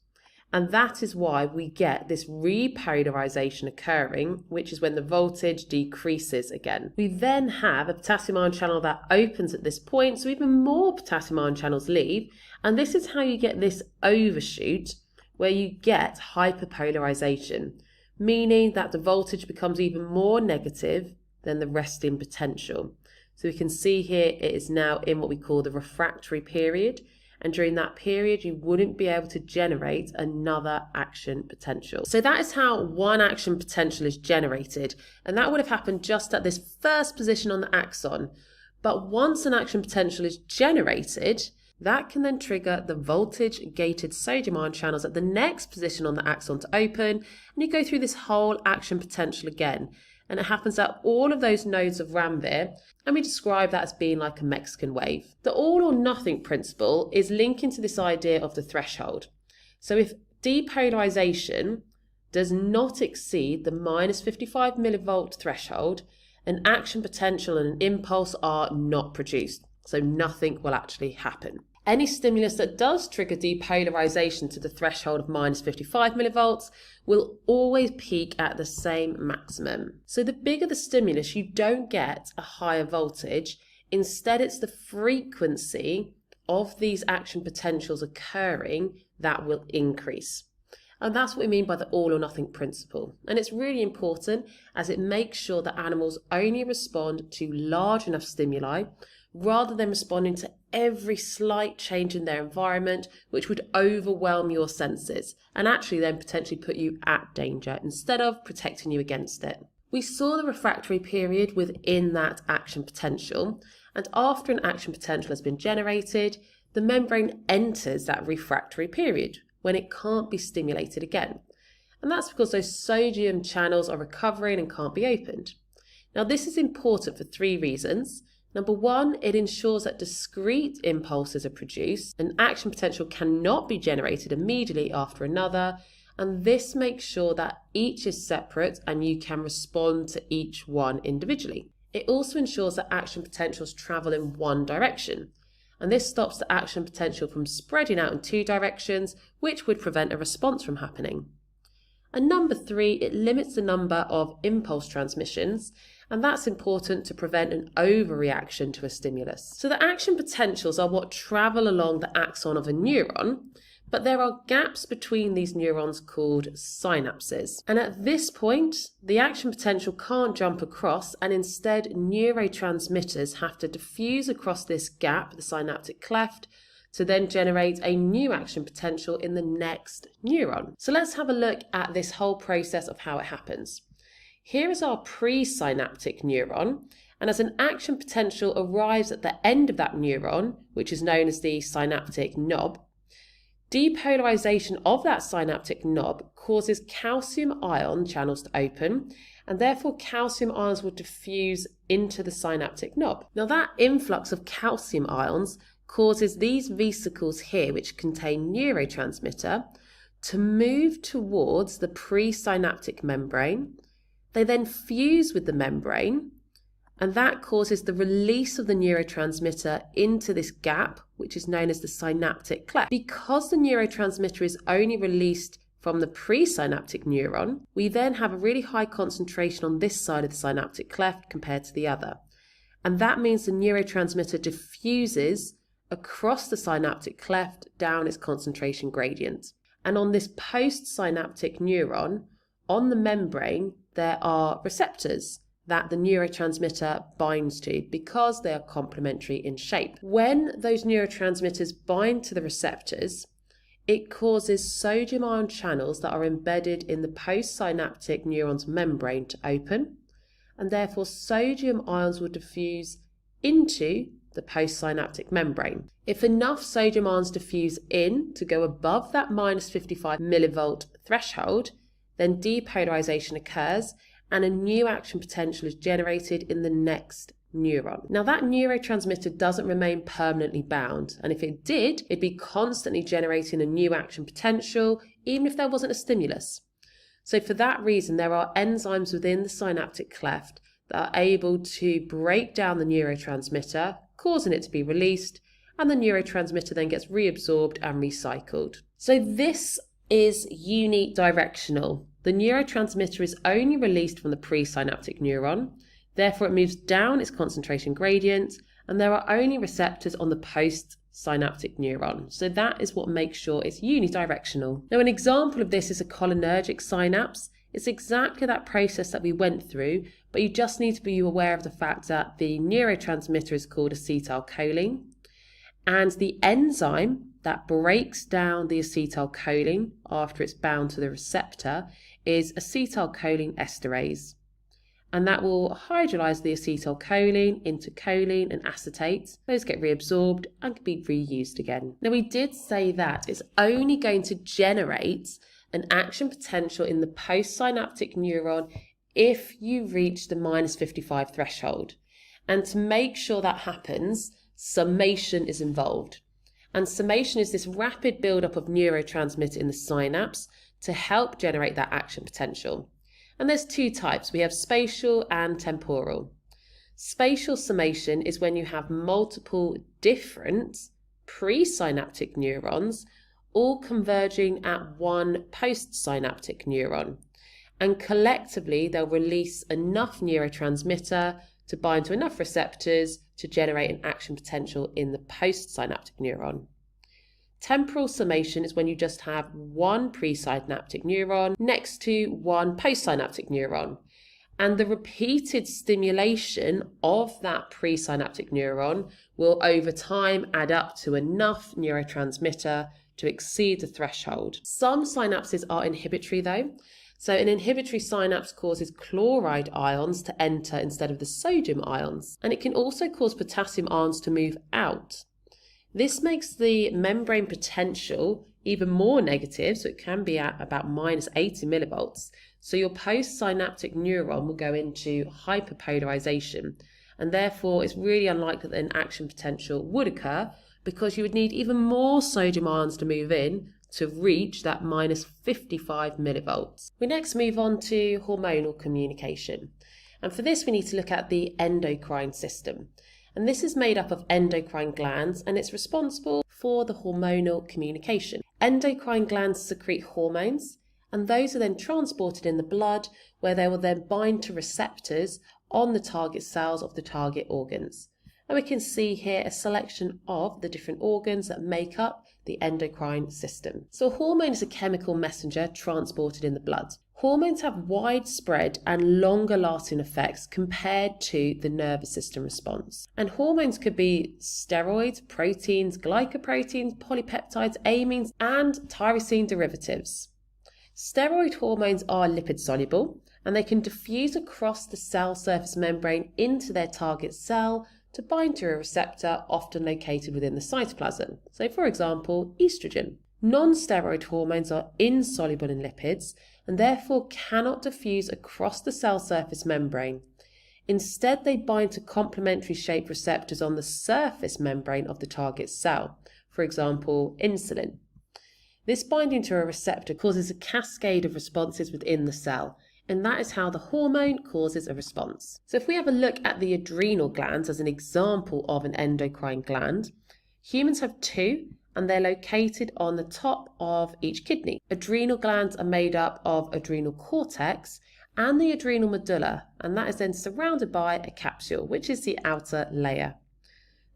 And that is why we get this repolarization occurring, which is when the voltage decreases again. We then have a potassium ion channel that opens at this point, so even more potassium ion channels leave, and this is how you get this overshoot, where you get hyperpolarization, meaning that the voltage becomes even more negative than the resting potential. So we can see here it is now in what we call the refractory period, and during that period you wouldn't be able to generate another action potential. So that is how one action potential is generated, and that would have happened just at this first position on the axon. But once an action potential is generated, That can then trigger the voltage-gated sodium ion channels at the next position on the axon to open, and you go through this whole action potential again. And it happens at all of those nodes of Ranvier, and we describe that as being like a Mexican wave. The all or nothing principle is linking to this idea of the threshold. So if depolarization does not exceed the minus 55 millivolt threshold, an action potential and an impulse are not produced. So nothing will actually happen. Any stimulus that does trigger depolarization to the threshold of minus 55 millivolts will always peak at the same maximum. So the bigger the stimulus, you don't get a higher voltage. Instead, it's the frequency of these action potentials occurring that will increase. And that's what we mean by the all or nothing principle. And it's really important as it makes sure that animals only respond to large enough stimuli rather than responding to every slight change in their environment, which would overwhelm your senses and actually then potentially put you at danger instead of protecting you against it. We saw the refractory period within that action potential, and after an action potential has been generated, the membrane enters that refractory period when it can't be stimulated again. And that's because those sodium channels are recovering and can't be opened. Now, this is important for 3 reasons. Number 1, it ensures that discrete impulses are produced. An action potential cannot be generated immediately after another, and this makes sure that each is separate and you can respond to each one individually. It also ensures that action potentials travel in one direction, and this stops the action potential from spreading out in 2 directions, which would prevent a response from happening. And number 3, it limits the number of impulse transmissions, and that's important to prevent an overreaction to a stimulus. So the action potentials are what travel along the axon of a neuron, but there are gaps between these neurons called synapses. And at this point, the action potential can't jump across, and instead neurotransmitters have to diffuse across this gap, the synaptic cleft, to then generate a new action potential in the next neuron. So let's have a look at this whole process of how it happens. Here is our presynaptic neuron, and as an action potential arrives at the end of that neuron, which is known as the synaptic knob, depolarization of that synaptic knob causes calcium ion channels to open, and therefore calcium ions will diffuse into the synaptic knob. Now that influx of calcium ions causes these vesicles here, which contain neurotransmitter, to move towards the presynaptic membrane. They then fuse with the membrane, and that causes the release of the neurotransmitter into this gap, which is known as the synaptic cleft. Because the neurotransmitter is only released from the presynaptic neuron, we then have a really high concentration on this side of the synaptic cleft compared to the other. And that means the neurotransmitter diffuses across the synaptic cleft down its concentration gradient. And on this postsynaptic neuron, on the membrane, there are receptors that the neurotransmitter binds to because they are complementary in shape. When those neurotransmitters bind to the receptors, it causes sodium ion channels that are embedded in the postsynaptic neuron's membrane to open, and therefore sodium ions will diffuse into the postsynaptic membrane. If enough sodium ions diffuse in to go above that minus 55 millivolt threshold, then depolarization occurs and a new action potential is generated in the next neuron. Now that neurotransmitter doesn't remain permanently bound, and if it did, it'd be constantly generating a new action potential even if there wasn't a stimulus. So for that reason, there are enzymes within the synaptic cleft that are able to break down the neurotransmitter, causing it to be released, and the neurotransmitter then gets reabsorbed and recycled. So this is unidirectional. The neurotransmitter is only released from the presynaptic neuron, therefore it moves down its concentration gradient, and there are only receptors on the postsynaptic neuron. So that is what makes sure it's unidirectional. Now, an example of this is a cholinergic synapse. It's exactly that process that we went through, but you just need to be aware of the fact that the neurotransmitter is called acetylcholine, and the enzyme that breaks down the acetylcholine after it's bound to the receptor is acetylcholine esterase. and that will hydrolyze the acetylcholine into choline and acetate. Those get reabsorbed and can be reused again. Now, we did say that it's only going to generate an action potential in the postsynaptic neuron if you reach the -55 threshold. And to make sure that happens, summation is involved. And summation is this rapid buildup of neurotransmitter in the synapse to help generate that action potential. And there's two types. We have spatial and temporal. Spatial summation is when you have multiple different presynaptic neurons all converging at one postsynaptic neuron. And collectively, they'll release enough neurotransmitter to bind to enough receptors to generate an action potential in the postsynaptic neuron. Temporal summation is when you just have one presynaptic neuron next to one postsynaptic neuron. And the repeated stimulation of that presynaptic neuron will over time add up to enough neurotransmitter to exceed the threshold. Some synapses are inhibitory though. So an inhibitory synapse causes chloride ions to enter instead of the sodium ions. And it can also cause potassium ions to move out. This makes the membrane potential even more negative, so it can be at about -80 millivolts. So your postsynaptic neuron will go into hyperpolarization, and therefore it's really unlikely that an action potential would occur because you would need even more sodium ions to move in to reach that -55 millivolts. We next move on to hormonal communication. And for this, we need to look at the endocrine system. And this is made up of endocrine glands, and it's responsible for the hormonal communication. Endocrine glands secrete hormones, and those are then transported in the blood, where they will then bind to receptors on the target cells of the target organs. And we can see here a selection of the different organs that make up the endocrine system. So a hormone is a chemical messenger transported in the blood. Hormones have widespread and longer lasting effects compared to the nervous system response. And hormones could be steroids, proteins, glycoproteins, polypeptides, amines, and tyrosine derivatives. Steroid hormones are lipid soluble, and they can diffuse across the cell surface membrane into their target cell to bind to a receptor often located within the cytoplasm. So for example, estrogen. Non-steroid hormones are insoluble in lipids and therefore cannot diffuse across the cell surface membrane. Instead, they bind to complementary shaped receptors on the surface membrane of the target cell, for example, insulin. This binding to a receptor causes a cascade of responses within the cell, and that is how the hormone causes a response. So if we have a look at the adrenal glands as an example of an endocrine gland, humans have two, and they're located on the top of each kidney. Adrenal glands are made up of adrenal cortex and the adrenal medulla, and that is then surrounded by a capsule, which is the outer layer.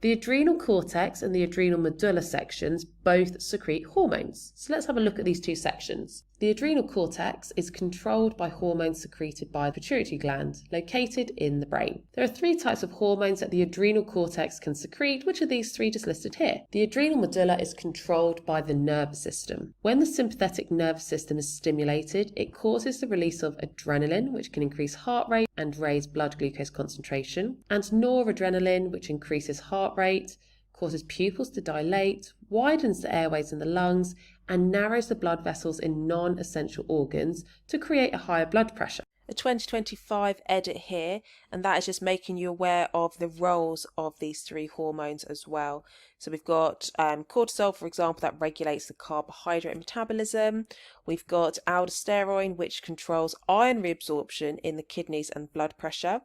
The adrenal cortex and the adrenal medulla sections both secrete hormones. So let's have a look at these two sections. The adrenal cortex is controlled by hormones secreted by the pituitary gland, located in the brain. There are three types of hormones that the adrenal cortex can secrete, which are these three just listed here. The adrenal medulla is controlled by the nervous system. When the sympathetic nervous system is stimulated, it causes the release of adrenaline, which can increase heart rate and raise blood glucose concentration, and noradrenaline, which increases heart rate, causes pupils to dilate, widens the airways in the lungs, and narrows the blood vessels in non-essential organs to create a higher blood pressure. A 2025 edit here, and that is just making you aware of the roles of these three hormones as well. So we've got cortisol, for example, that regulates the carbohydrate metabolism. We've got aldosterone, which controls iron reabsorption in the kidneys and blood pressure.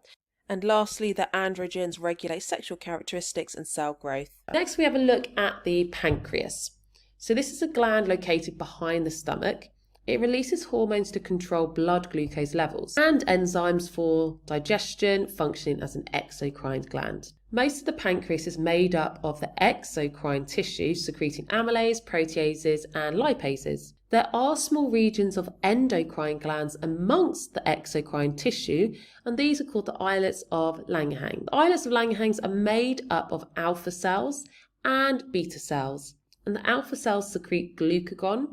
And lastly, the androgens regulate sexual characteristics and cell growth. Next, we have a look at the pancreas. So this is a gland located behind the stomach. It releases hormones to control blood glucose levels and enzymes for digestion, functioning as an exocrine gland. Most of the pancreas is made up of the exocrine tissue secreting amylase, proteases, and lipases. There are small regions of endocrine glands amongst the exocrine tissue, and these are called the islets of Langerhans. The islets of Langerhans are made up of alpha cells and beta cells, and the alpha cells secrete glucagon,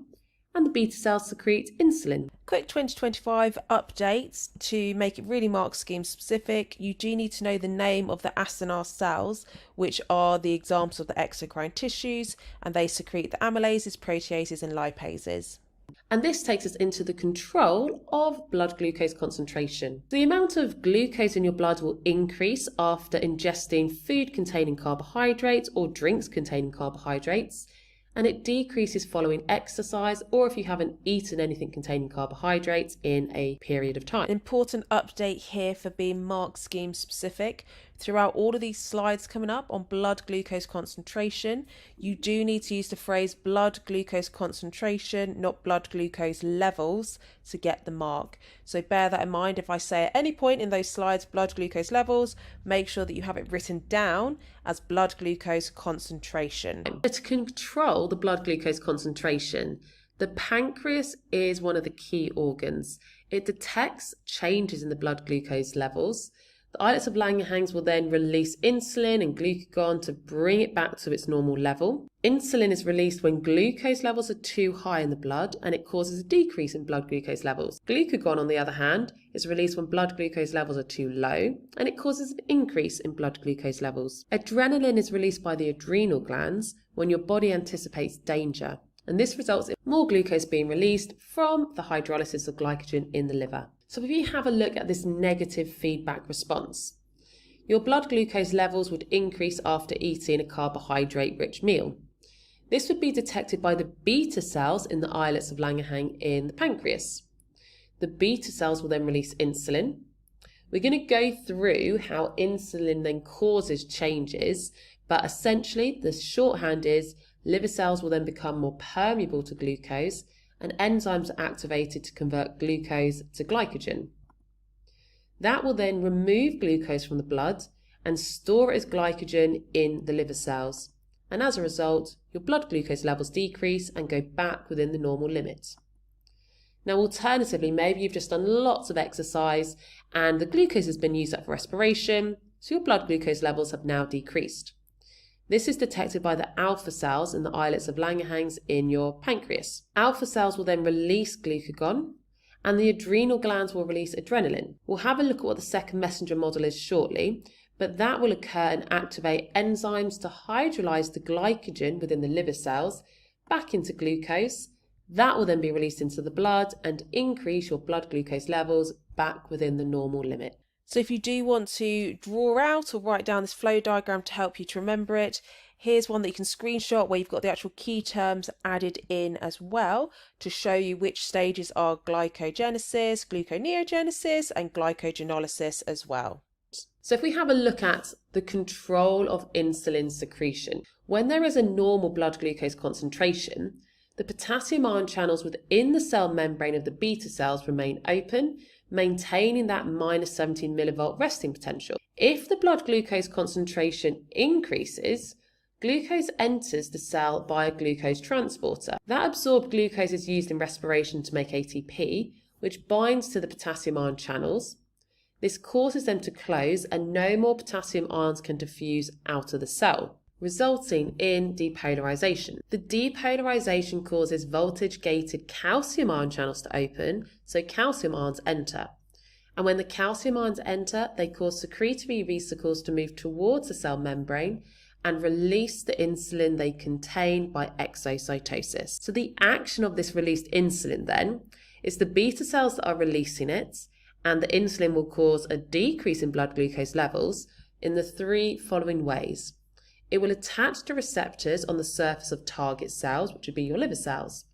and the beta cells secrete insulin. Quick 2025 updates to make it really mark scheme specific. You do need to know the name of the acinar cells, which are the examples of the exocrine tissues, and they secrete the amylases, proteases and lipases. And this takes us into the control of blood glucose concentration. The amount of glucose in your blood will increase after ingesting food containing carbohydrates or drinks containing carbohydrates, and it decreases following exercise or if you haven't eaten anything containing carbohydrates in a period of time. Important update here for being mark scheme specific. Throughout all of these slides coming up on blood glucose concentration, you do need to use the phrase blood glucose concentration, not blood glucose levels, to get the mark. So bear that in mind. If I say at any point in those slides blood glucose levels, make sure that you have it written down as blood glucose concentration. To control the blood glucose concentration, the pancreas is one of the key organs. It detects changes in the blood glucose levels. The islets of Langerhans will then release insulin and glucagon to bring it back to its normal level. Insulin is released when glucose levels are too high in the blood, and it causes a decrease in blood glucose levels. Glucagon, on the other hand, is released when blood glucose levels are too low, and it causes an increase in blood glucose levels. Adrenaline is released by the adrenal glands when your body anticipates danger, and this results in more glucose being released from the hydrolysis of glycogen in the liver. So if you have a look at this negative feedback response, your blood glucose levels would increase after eating a carbohydrate-rich meal. This would be detected by the beta cells in the islets of Langerhans in the pancreas. The beta cells will then release insulin. We're going to go through how insulin then causes changes, but essentially the shorthand is liver cells will then become more permeable to glucose, and enzymes are activated to convert glucose to glycogen. That will then remove glucose from the blood and store it as glycogen in the liver cells. And as a result, your blood glucose levels decrease and go back within the normal limit. Now, alternatively, maybe you've just done lots of exercise and the glucose has been used up for respiration, so your blood glucose levels have now decreased. This is detected by the alpha cells in the islets of Langerhans in your pancreas. Alpha cells will then release glucagon, and the adrenal glands will release adrenaline. We'll have a look at what the second messenger model is shortly, but that will occur and activate enzymes to hydrolyze the glycogen within the liver cells back into glucose. That will then be released into the blood and increase your blood glucose levels back within the normal limit. So if you do want to draw out or write down this flow diagram to help you to remember it, here's one that you can screenshot where you've got the actual key terms added in as well to show you which stages are glycogenesis, gluconeogenesis and glycogenolysis as well. So if we have a look at the control of insulin secretion, when there is a normal blood glucose concentration, the potassium ion channels within the cell membrane of the beta cells remain open, maintaining that minus 17 millivolt resting potential. If the blood glucose concentration increases, glucose enters the cell via glucose transporter. That absorbed glucose is used in respiration to make ATP, which binds to the potassium ion channels. This causes them to close and no more potassium ions can diffuse out of the cell, resulting in depolarization. The depolarization causes voltage-gated calcium ion channels to open, so calcium ions enter. And when the calcium ions enter, they cause secretory vesicles to move towards the cell membrane and release the insulin they contain by exocytosis. So the action of this released insulin then is the beta cells that are releasing it, and the insulin will cause a decrease in blood glucose levels in the three following ways. It will attach to receptors on the surface of target cells, which would be your liver cells.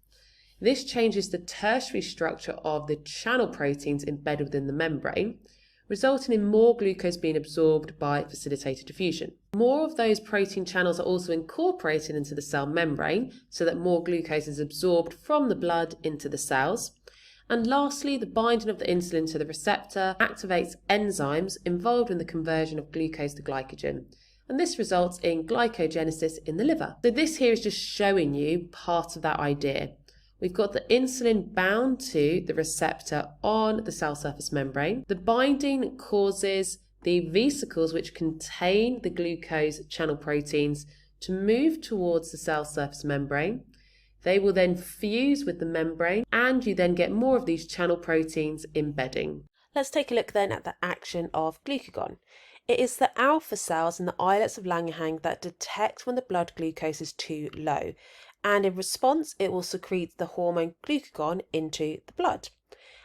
This changes the tertiary structure of the channel proteins embedded within the membrane, resulting in more glucose being absorbed by facilitated diffusion. More of those protein channels are also incorporated into the cell membrane so that more glucose is absorbed from the blood into the cells. And lastly, the binding of the insulin to the receptor activates enzymes involved in the conversion of glucose to glycogen. And this results in glycogenesis in the liver. So this here is just showing you part of that idea. We've got the insulin bound to the receptor on the cell surface membrane. The binding causes the vesicles which contain the glucose channel proteins to move towards the cell surface membrane. They will then fuse with the membrane and you then get more of these channel proteins embedding. Let's take a look then at the action of glucagon. It is the alpha cells in the islets of Langerhans that detect when the blood glucose is too low, and in response it will secrete the hormone glucagon into the blood.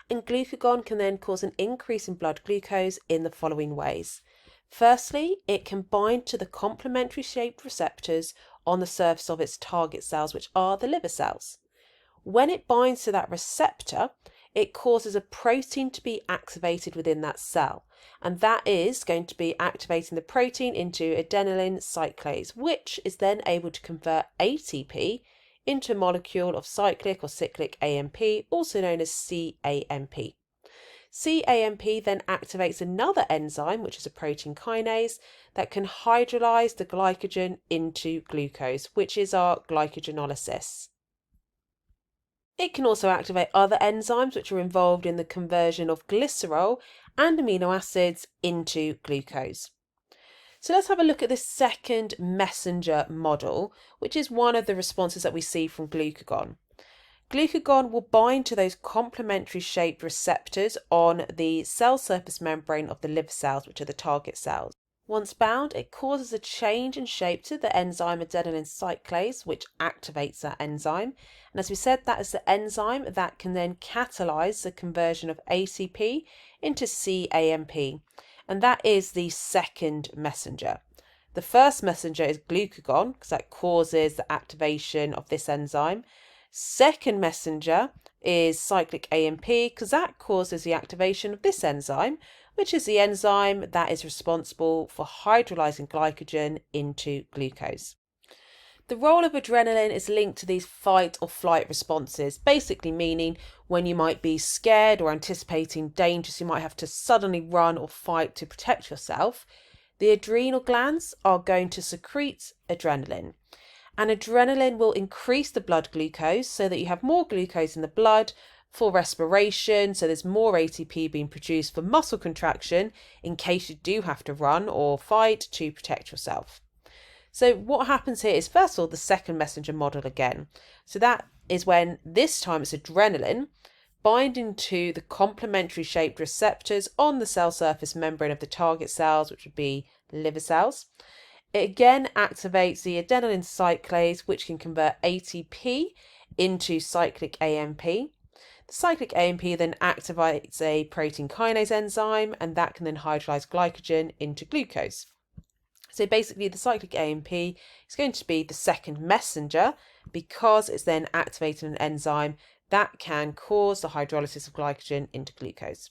And glucagon can then cause an increase in blood glucose in the following ways. Firstly, it can bind to the complementary shaped receptors on the surface of its target cells, which are the liver cells. When it binds to that receptor, it causes a protein to be activated within that cell, and that is going to be activating the protein into adenylate cyclase, which is then able to convert ATP into a molecule of cyclic or cyclic AMP, also known as CAMP. CAMP then activates another enzyme, which is a protein kinase, that can hydrolyze the glycogen into glucose, which is our glycogenolysis. It can also activate other enzymes which are involved in the conversion of glycerol and amino acids into glucose. So let's have a look at this second messenger model, which is one of the responses that we see from glucagon. Glucagon will bind to those complementary shaped receptors on the cell surface membrane of the liver cells, which are the target cells. Once bound, it causes a change in shape to the enzyme adenylate cyclase, which activates that enzyme. And as we said, that is the enzyme that can then catalyze the conversion of ATP into CAMP. And that is the second messenger. The first messenger is glucagon, because that causes the activation of this enzyme. Second messenger is cyclic AMP, because that causes the activation of this enzyme, which is the enzyme that is responsible for hydrolyzing glycogen into glucose. The role of adrenaline is linked to these fight or flight responses, basically meaning when you might be scared or anticipating dangers, you might have to suddenly run or fight to protect yourself. The adrenal glands are going to secrete adrenaline. And adrenaline will increase the blood glucose so that you have more glucose in the blood for respiration, so there's more ATP being produced for muscle contraction in case you do have to run or fight to protect yourself. So what happens here is, first of all, the second messenger model again. So that is when this time it's adrenaline binding to the complementary shaped receptors on the cell surface membrane of the target cells, which would be liver cells. It again activates the adenylate cyclase, which can convert ATP into cyclic AMP. The cyclic AMP then activates a protein kinase enzyme, and that can then hydrolyze glycogen into glucose. So basically, the cyclic AMP is going to be the second messenger because it's then activating an enzyme that can cause the hydrolysis of glycogen into glucose.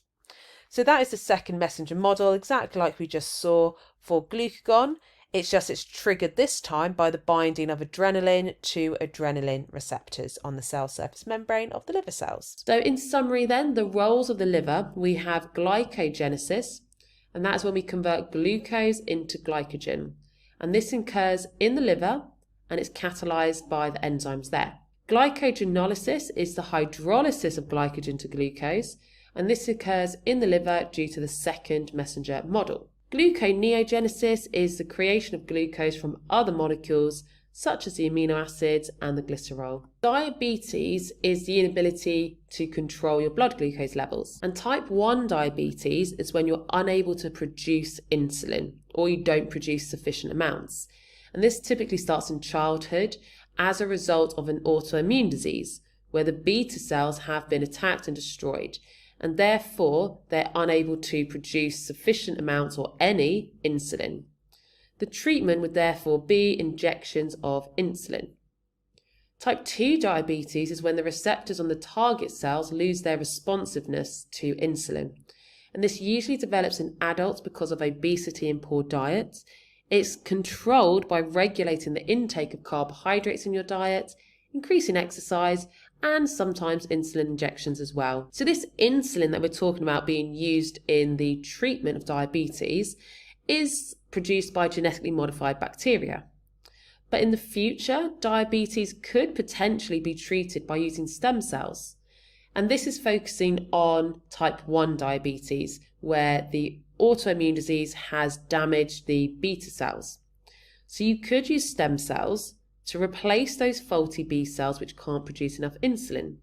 So that is the second messenger model, exactly like we just saw for glucagon. It's triggered this time by the binding of adrenaline to adrenaline receptors on the cell surface membrane of the liver cells. So in summary then, the roles of the liver, we have glycogenesis, and that's when we convert glucose into glycogen. And this occurs in the liver and it's catalyzed by the enzymes there. Glycogenolysis is the hydrolysis of glycogen to glucose, and this occurs in the liver due to the second messenger model. Gluconeogenesis is the creation of glucose from other molecules such as the amino acids and the glycerol. Diabetes is the inability to control your blood glucose levels. And type 1 diabetes is when you're unable to produce insulin or you don't produce sufficient amounts. And this typically starts in childhood as a result of an autoimmune disease where the beta cells have been attacked and destroyed, and therefore they're unable to produce sufficient amounts or any insulin. The treatment would therefore be injections of insulin. Type 2 diabetes is when the receptors on the target cells lose their responsiveness to insulin. And this usually develops in adults because of obesity and poor diet. It's controlled by regulating the intake of carbohydrates in your diet, increasing exercise, and sometimes insulin injections as well. So this insulin that we're talking about being used in the treatment of diabetes is produced by genetically modified bacteria. But in the future, diabetes could potentially be treated by using stem cells. And this is focusing on type 1 diabetes, where the autoimmune disease has damaged the beta cells. So you could use stem cells to replace those faulty B cells which can't produce enough insulin.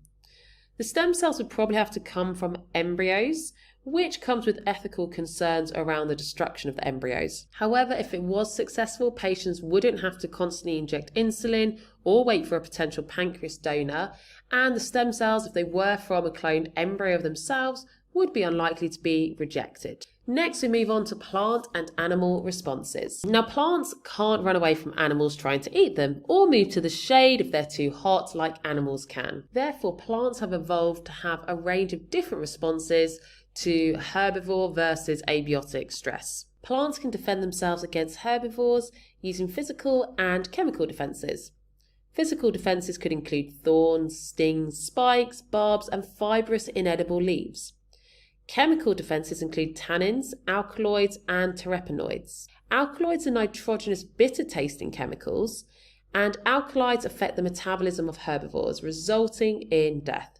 The stem cells would probably have to come from embryos, which comes with ethical concerns around the destruction of the embryos. However, if it was successful, patients wouldn't have to constantly inject insulin or wait for a potential pancreas donor, and the stem cells, if they were from a cloned embryo of themselves, would be unlikely to be rejected. Next, we move on to plant and animal responses. Now, plants can't run away from animals trying to eat them or move to the shade if they're too hot like animals can. Therefore, plants have evolved to have a range of different responses to herbivore versus abiotic stress. Plants can defend themselves against herbivores using physical and chemical defenses. Physical defenses could include thorns, stings, spikes, barbs, and fibrous inedible leaves. Chemical defenses include tannins, alkaloids, and terpenoids. Alkaloids are nitrogenous bitter-tasting chemicals, and alkaloids affect the metabolism of herbivores, resulting in death.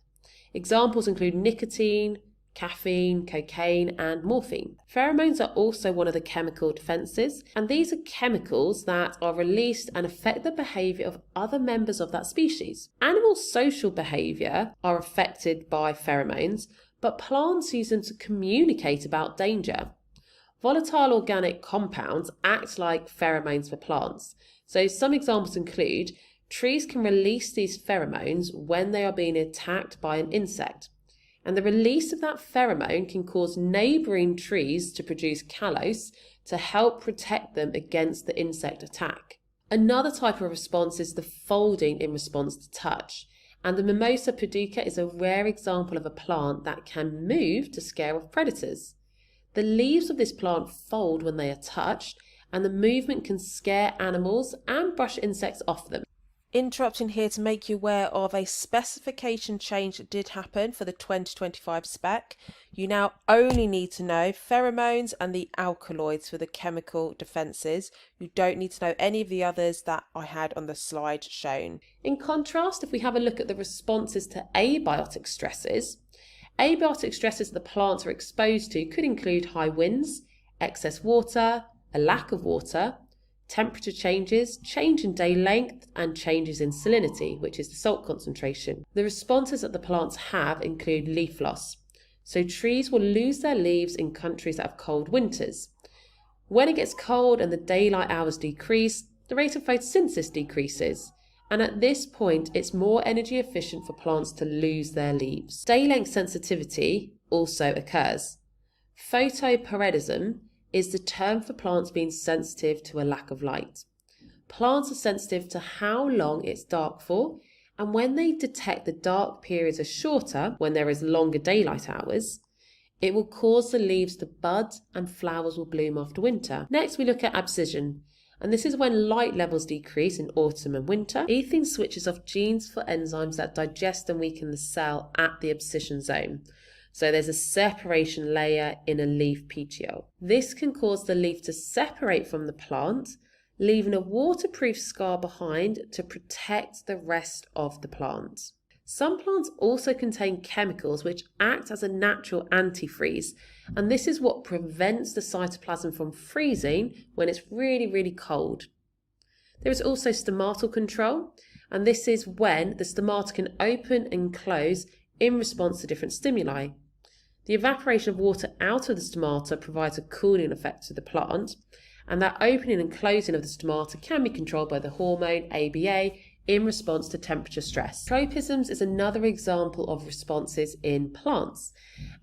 Examples include nicotine, caffeine, cocaine, and morphine. Pheromones are also one of the chemical defenses, and these are chemicals that are released and affect the behaviour of other members of that species. Animal social behaviour are affected by pheromones, but plants use them to communicate about danger. Volatile organic compounds act like pheromones for plants. So some examples include trees can release these pheromones when they are being attacked by an insect. And the release of that pheromone can cause neighbouring trees to produce callose to help protect them against the insect attack. Another type of response is the folding in response to touch. And the Mimosa pudica is a rare example of a plant that can move to scare off predators. The leaves of this plant fold when they are touched, and the movement can scare animals and brush insects off them. Interrupting here to make you aware of a specification change that did happen for the 2025 spec. You now only need to know pheromones and the alkaloids for the chemical defences. You don't need to know any of the others that I had on the slide shown. In contrast, if we have a look at the responses to abiotic stresses that the plants are exposed to could include high winds, excess water, a lack of water, temperature changes, change in day length, and changes in salinity, which is the salt concentration. The responses that the plants have include leaf loss. So trees will lose their leaves in countries that have cold winters. When it gets cold and the daylight hours decrease, the rate of photosynthesis decreases. And at this point, it's more energy efficient for plants to lose their leaves. Day length sensitivity also occurs. Photoparedism is the term for plants being sensitive to a lack of light. Plants are sensitive to how long it's dark for, and when they detect the dark periods are shorter, when there is longer daylight hours, it will cause the leaves to bud and flowers will bloom after winter. Next, we look at abscission, and this is when light levels decrease in autumn and winter. Ethene switches off genes for enzymes that digest and weaken the cell at the abscission zone. So there's a separation layer in a leaf petiole. This can cause the leaf to separate from the plant, leaving a waterproof scar behind to protect the rest of the plant. Some plants also contain chemicals which act as a natural antifreeze, and this is what prevents the cytoplasm from freezing when it's really, really cold. There is also stomatal control, and this is when the stomata can open and close in response to different stimuli. The evaporation of water out of the stomata provides a cooling effect to the plant, and that opening and closing of the stomata can be controlled by the hormone ABA in response to temperature stress. Tropisms is another example of responses in plants,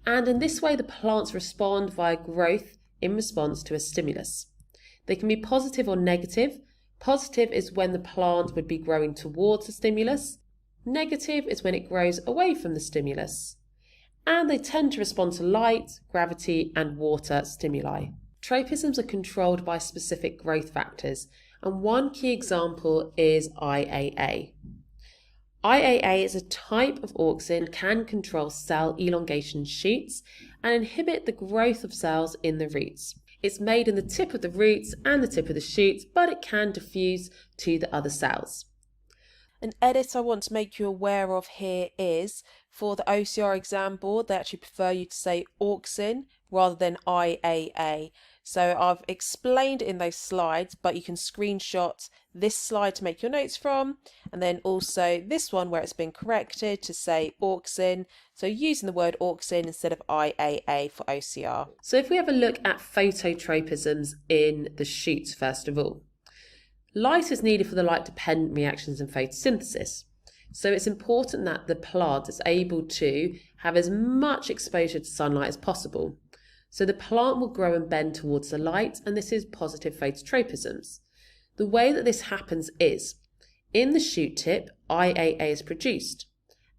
and in this way the plants respond via growth in response to a stimulus. They can be positive or negative. Positive is when the plant would be growing towards the stimulus. Negative is when it grows away from the stimulus. And they tend to respond to light, gravity, and water stimuli. Tropisms are controlled by specific growth factors, and one key example is IAA. IAA is a type of auxin that can control cell elongation shoots and inhibit the growth of cells in the roots. It's made in the tip of the roots and the tip of the shoots, but it can diffuse to the other cells. An edit I want to make you aware of here is, for the OCR exam board, they actually prefer you to say auxin rather than IAA. So I've explained in those slides, but you can screenshot this slide to make your notes from, and then also this one where it's been corrected to say auxin, so using the word auxin instead of IAA for OCR. So if we have a look at phototropisms in the shoots first of all, light is needed for the light-dependent reactions in photosynthesis. So it's important that the plant is able to have as much exposure to sunlight as possible. So the plant will grow and bend towards the light, and this is positive phototropisms. The way that this happens is, in the shoot tip, IAA is produced,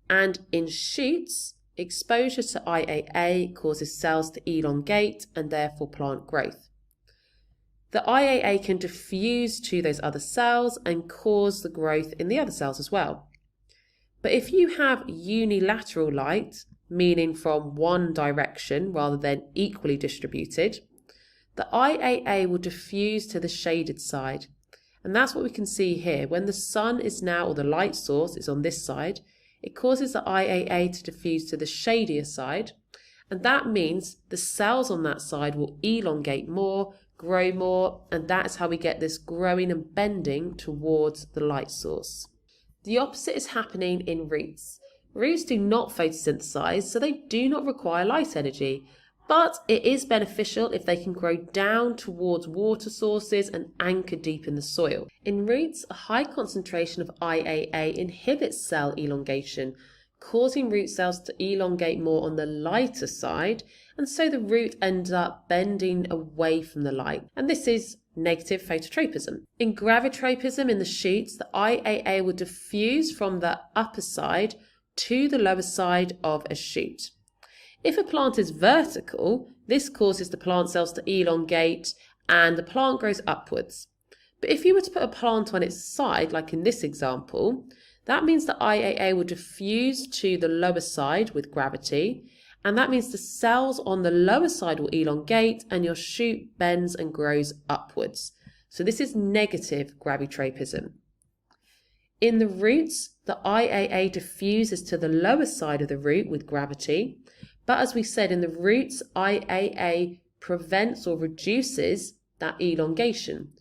and in shoots, exposure to IAA causes cells to elongate and therefore plant growth. The IAA can diffuse to those other cells and cause the growth in the other cells as well. But if you have unilateral light, meaning from one direction rather than equally distributed, the IAA will diffuse to the shaded side. And that's what we can see here. When the sun is now, or the light source is on this side, it causes the IAA to diffuse to the shadier side. And that means the cells on that side will elongate more, grow more, and that's how we get this growing and bending towards the light source. The opposite is happening in roots. Roots do not photosynthesize, so they do not require light energy, but it is beneficial if they can grow down towards water sources and anchor deep in the soil. In roots, a high concentration of IAA inhibits cell elongation, causing root cells to elongate more on the lighter side, and so the root ends up bending away from the light, and this is negative phototropism. In gravitropism in the shoots, the IAA will diffuse from the upper side to the lower side of a shoot. If a plant is vertical, this causes the plant cells to elongate and the plant grows upwards. But if you were to put a plant on its side, like in this example, that means the IAA will diffuse to the lower side with gravity, and that means the cells on the lower side will elongate and your shoot bends and grows upwards. So this is negative gravitropism. In the roots, the IAA diffuses to the lower side of the root with gravity, but as we said, in the roots, IAA prevents or reduces that elongation.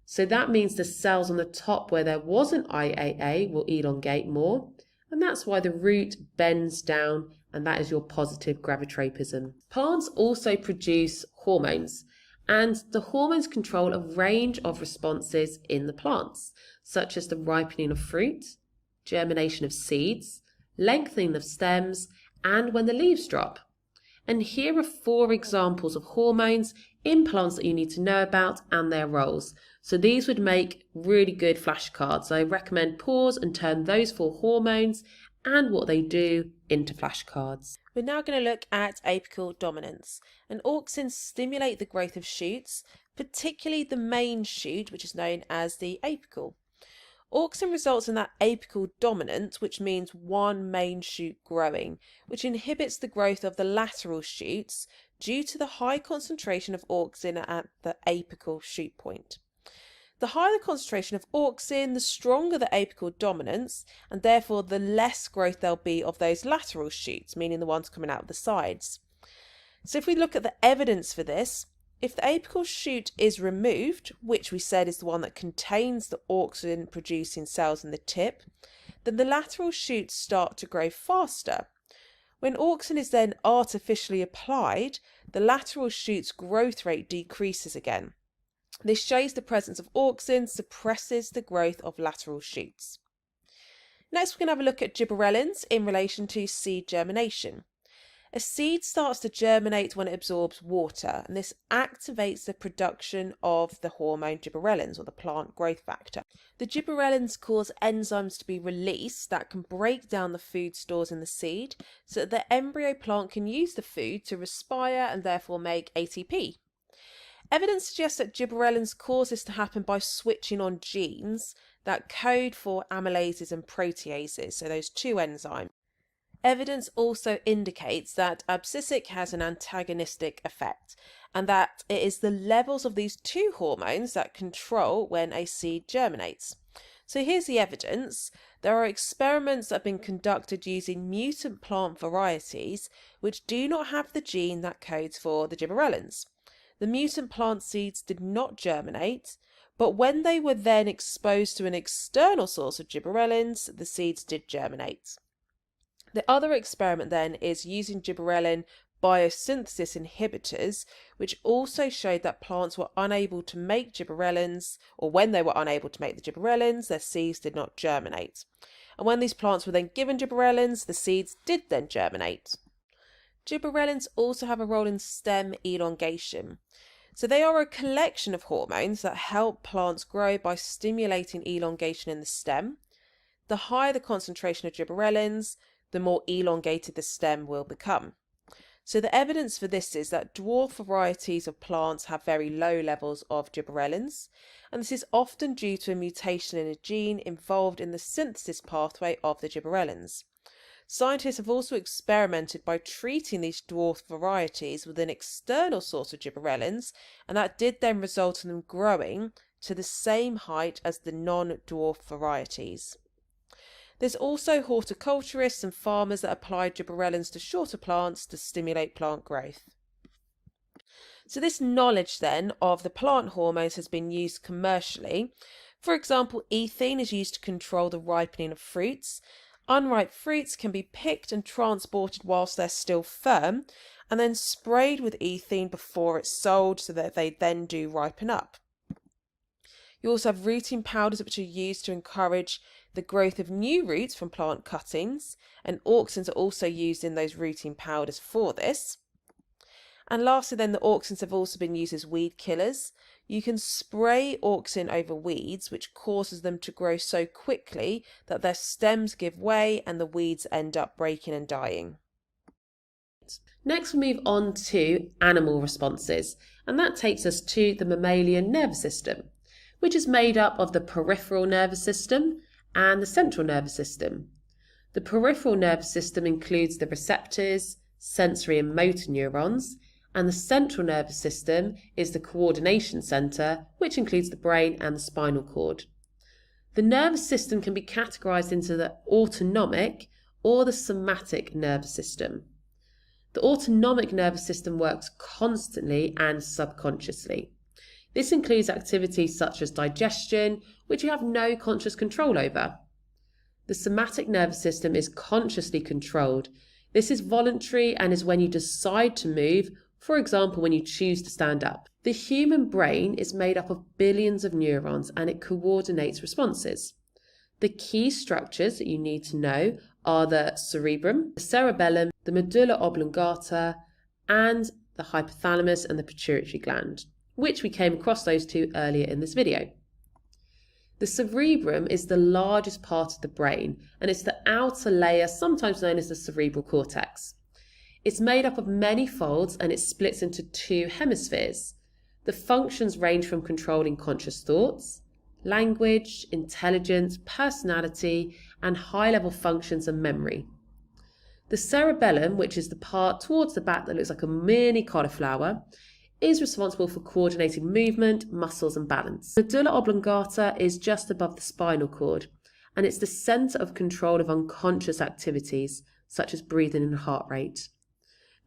So that means the cells on the top where there wasn't IAA will elongate more, and that's why the root bends down, and that is your positive gravitropism. Plants also produce hormones, and the hormones control a range of responses in the plants, such as the ripening of fruit, germination of seeds, lengthening of stems, and when the leaves drop. And here are 4 examples of hormones in plants that you need to know about and their roles. So these would make really good flashcards. I recommend pause and turn those 4 hormones and what they do into flashcards. We're now going to look at apical dominance. And auxins stimulate the growth of shoots, particularly the main shoot, which is known as the apical. Auxin results in that apical dominant, which means one main shoot growing, which inhibits the growth of the lateral shoots due to the high concentration of auxin at the apical shoot point. The higher the concentration of auxin, the stronger the apical dominance, and therefore the less growth there'll be of those lateral shoots, meaning the ones coming out of the sides. So if we look at the evidence for this, if the apical shoot is removed, which we said is the one that contains the auxin producing cells in the tip, then the lateral shoots start to grow faster. When auxin is then artificially applied, the lateral shoot's growth rate decreases again. This shows the presence of auxin suppresses the growth of lateral shoots. Next, we're going to have a look at gibberellins in relation to seed germination. A seed starts to germinate when it absorbs water, and this activates the production of the hormone gibberellins, or the plant growth factor. The gibberellins cause enzymes to be released that can break down the food stores in the seed so that the embryo plant can use the food to respire and therefore make ATP. Evidence suggests that gibberellins cause this to happen by switching on genes that code for amylases and proteases, so those 2 enzymes. Evidence also indicates that abscisic has an antagonistic effect, and that it is the levels of these 2 hormones that control when a seed germinates. So here's the evidence. There are experiments that have been conducted using mutant plant varieties which do not have the gene that codes for the gibberellins. the mutant plant seeds did not germinate, but when they were then exposed to an external source of gibberellins, the seeds did germinate. The other experiment then is using gibberellin biosynthesis inhibitors, which also showed that plants were unable to make gibberellins, or when they were unable to make the gibberellins, their seeds did not germinate. And when these plants were then given gibberellins, the seeds did then germinate. Gibberellins also have a role in stem elongation. So they are a collection of hormones that help plants grow by stimulating elongation in the stem. The higher the concentration of gibberellins, the more elongated the stem will become. So the evidence for this is that dwarf varieties of plants have very low levels of gibberellins, and this is often due to a mutation in a gene involved in the synthesis pathway of the gibberellins. Scientists have also experimented by treating these dwarf varieties with an external source of gibberellins, and that did then result in them growing to the same height as the non-dwarf varieties. There's also horticulturists and farmers that apply gibberellins to shorter plants to stimulate plant growth. So this knowledge then of the plant hormones has been used commercially. For example, ethene is used to control the ripening of fruits. Unripe fruits can be picked and transported whilst they're still firm, and then sprayed with ethene before it's sold so that they then do ripen up. You also have rooting powders which are used to encourage the growth of new roots from plant cuttings, and auxins are also used in those rooting powders for this. And lastly then, the auxins have also been used as weed killers. You can spray auxin over weeds, which causes them to grow so quickly that their stems give way and the weeds end up breaking and dying. Next, we move on to animal responses, and that takes us to the mammalian nervous system, which is made up of the peripheral nervous system and the central nervous system. The peripheral nervous system includes the receptors, sensory and motor neurons, and the central nervous system is the coordination centre, which includes the brain and the spinal cord. The nervous system can be categorised into the autonomic or the somatic nervous system. The autonomic nervous system works constantly and subconsciously. This includes activities such as digestion, which you have no conscious control over. The somatic nervous system is consciously controlled. This is voluntary and is when you decide to move, for example, when you choose to stand up. The human brain is made up of billions of neurons and it coordinates responses. The key structures that you need to know are the cerebrum, the cerebellum, the medulla oblongata, and the hypothalamus and the pituitary gland, which we came across those two earlier in this video. The cerebrum is the largest part of the brain, and it's the outer layer, sometimes known as the cerebral cortex. It's made up of many folds and it splits into two hemispheres. The functions range from controlling conscious thoughts, language, intelligence, personality, and high-level functions and memory. The cerebellum, which is the part towards the back that looks like a mini cauliflower, is responsible for coordinating movement, muscles, and balance. The medulla oblongata is just above the spinal cord, and it's the centre of control of unconscious activities, such as breathing and heart rate.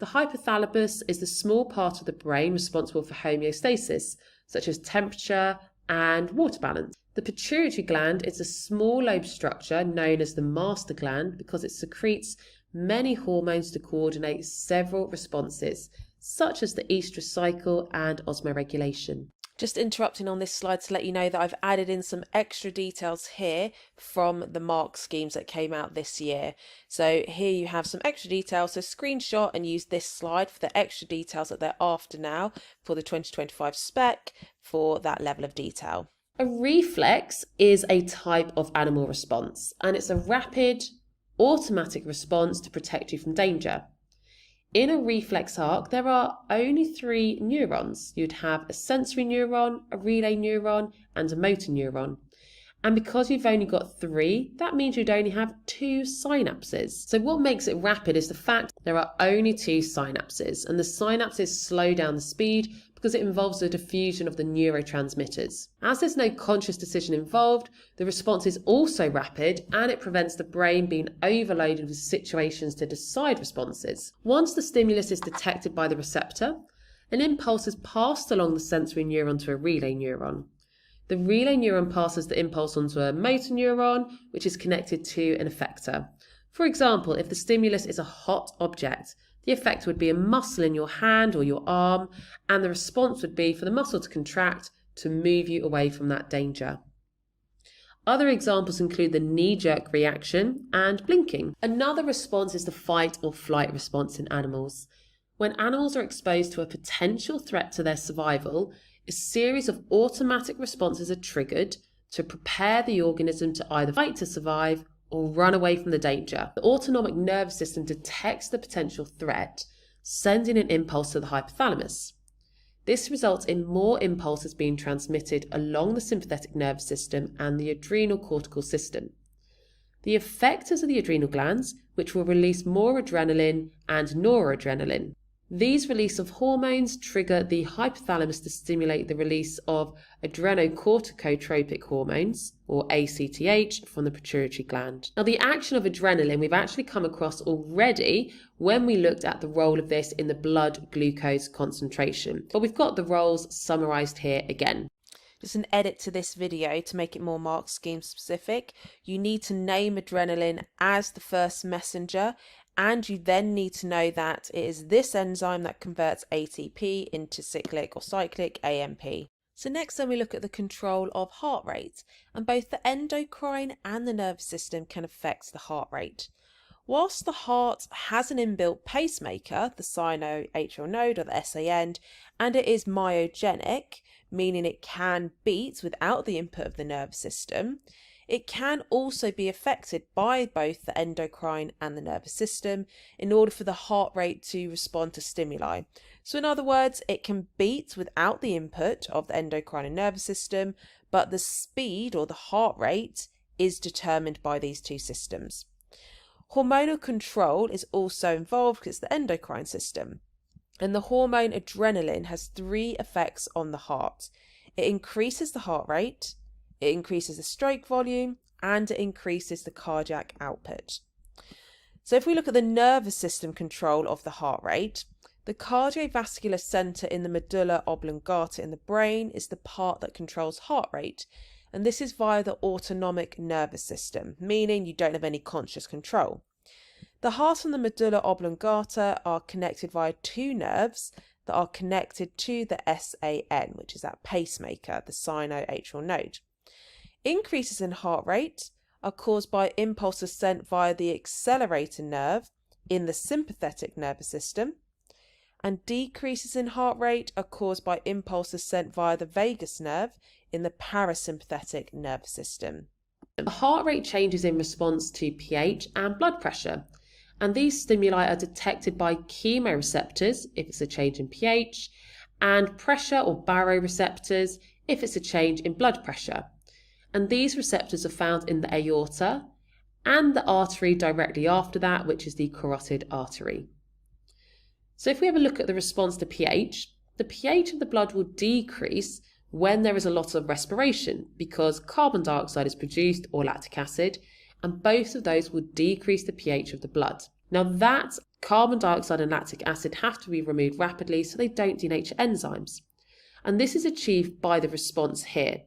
The hypothalamus is the small part of the brain responsible for homeostasis, such as temperature and water balance. The pituitary gland is a small lobe structure known as the master gland because it secretes many hormones to coordinate several responses, such as the estrous cycle and osmoregulation. Just interrupting on this slide to let you know that I've added in some extra details here from the mark schemes that came out this year. So here you have some extra details, so screenshot and use this slide for the extra details that they're after now for the 2025 spec for that level of detail. A reflex is a type of animal response, and it's a rapid, automatic response to protect you from danger. In a reflex arc, there are only 3 neurons. You'd have a sensory neuron, a relay neuron, and a motor neuron. And because you've only got 3, that means you'd only have 2 synapses. So what makes it rapid is the fact there are only 2 synapses, and the synapses slow down the speed because it involves the diffusion of the neurotransmitters. As there's no conscious decision involved, the response is also rapid and it prevents the brain being overloaded with situations to decide responses. Once the stimulus is detected by the receptor, An impulse is passed along the sensory neuron to a relay neuron. The relay neuron passes the impulse onto a motor neuron, which is connected to an effector. For example, if the stimulus is a hot object, the effector would be a muscle in your hand or your arm, and the response would be for the muscle to contract to move you away from that danger. Other examples include the knee-jerk reaction and blinking. Another response is the fight or flight response in animals. When animals are exposed to a potential threat to their survival, a series of automatic responses are triggered to prepare the organism to either fight to survive or run away from the danger. The autonomic nervous system detects the potential threat, sending an impulse to the hypothalamus. This results in more impulses being transmitted along the sympathetic nervous system and the adrenal cortical system. The effectors are the adrenal glands, which will release more adrenaline and noradrenaline. These release of hormones trigger the hypothalamus to stimulate the release of adrenocorticotropic hormones, or ACTH, from the pituitary gland. Now, the action of adrenaline we've actually come across already when we looked at the role of this in the blood glucose concentration, but we've got the roles summarised here again. Just an edit to this video to make it more mark scheme specific. You need to name adrenaline as the first messenger, and you then need to know that it is this enzyme that converts ATP into cyclic or cyclic AMP. So next then we look at the control of heart rate, and both the endocrine and the nervous system can affect the heart rate. Whilst the heart has an inbuilt pacemaker, the sino-atrial node or the SA end, and it is myogenic, meaning it can beat without the input of the nervous system, it can also be affected by both the endocrine and the nervous system in order for the heart rate to respond to stimuli. So in other words, it can beat without the input of the endocrine and nervous system, but the speed or the heart rate is determined by these two systems. Hormonal control is also involved because it's the endocrine system. And the hormone adrenaline has three effects on the heart. It increases the heart rate, it increases the stroke volume, and it increases the cardiac output. So if we look at the nervous system control of the heart rate, the cardiovascular centre in the medulla oblongata in the brain is the part that controls heart rate. And this is via the autonomic nervous system, meaning you don't have any conscious control. The heart and the medulla oblongata are connected via two nerves that are connected to the SAN, which is that pacemaker, the sino-atrial node. Increases in heart rate are caused by impulses sent via the accelerator nerve in the sympathetic nervous system, and decreases in heart rate are caused by impulses sent via the vagus nerve in the parasympathetic nervous system. The heart rate changes in response to pH and blood pressure, and these stimuli are detected by chemoreceptors if it's a change in pH, and pressure or baroreceptors if it's a change in blood pressure. And these receptors are found in the aorta and the artery directly after that, which is the carotid artery. So if we have a look at the response to pH, the pH of the blood will decrease when there is a lot of respiration because carbon dioxide is produced, or lactic acid, and both of those will decrease the pH of the blood. Now that carbon dioxide and lactic acid have to be removed rapidly so they don't denature enzymes. And this is achieved by the response here,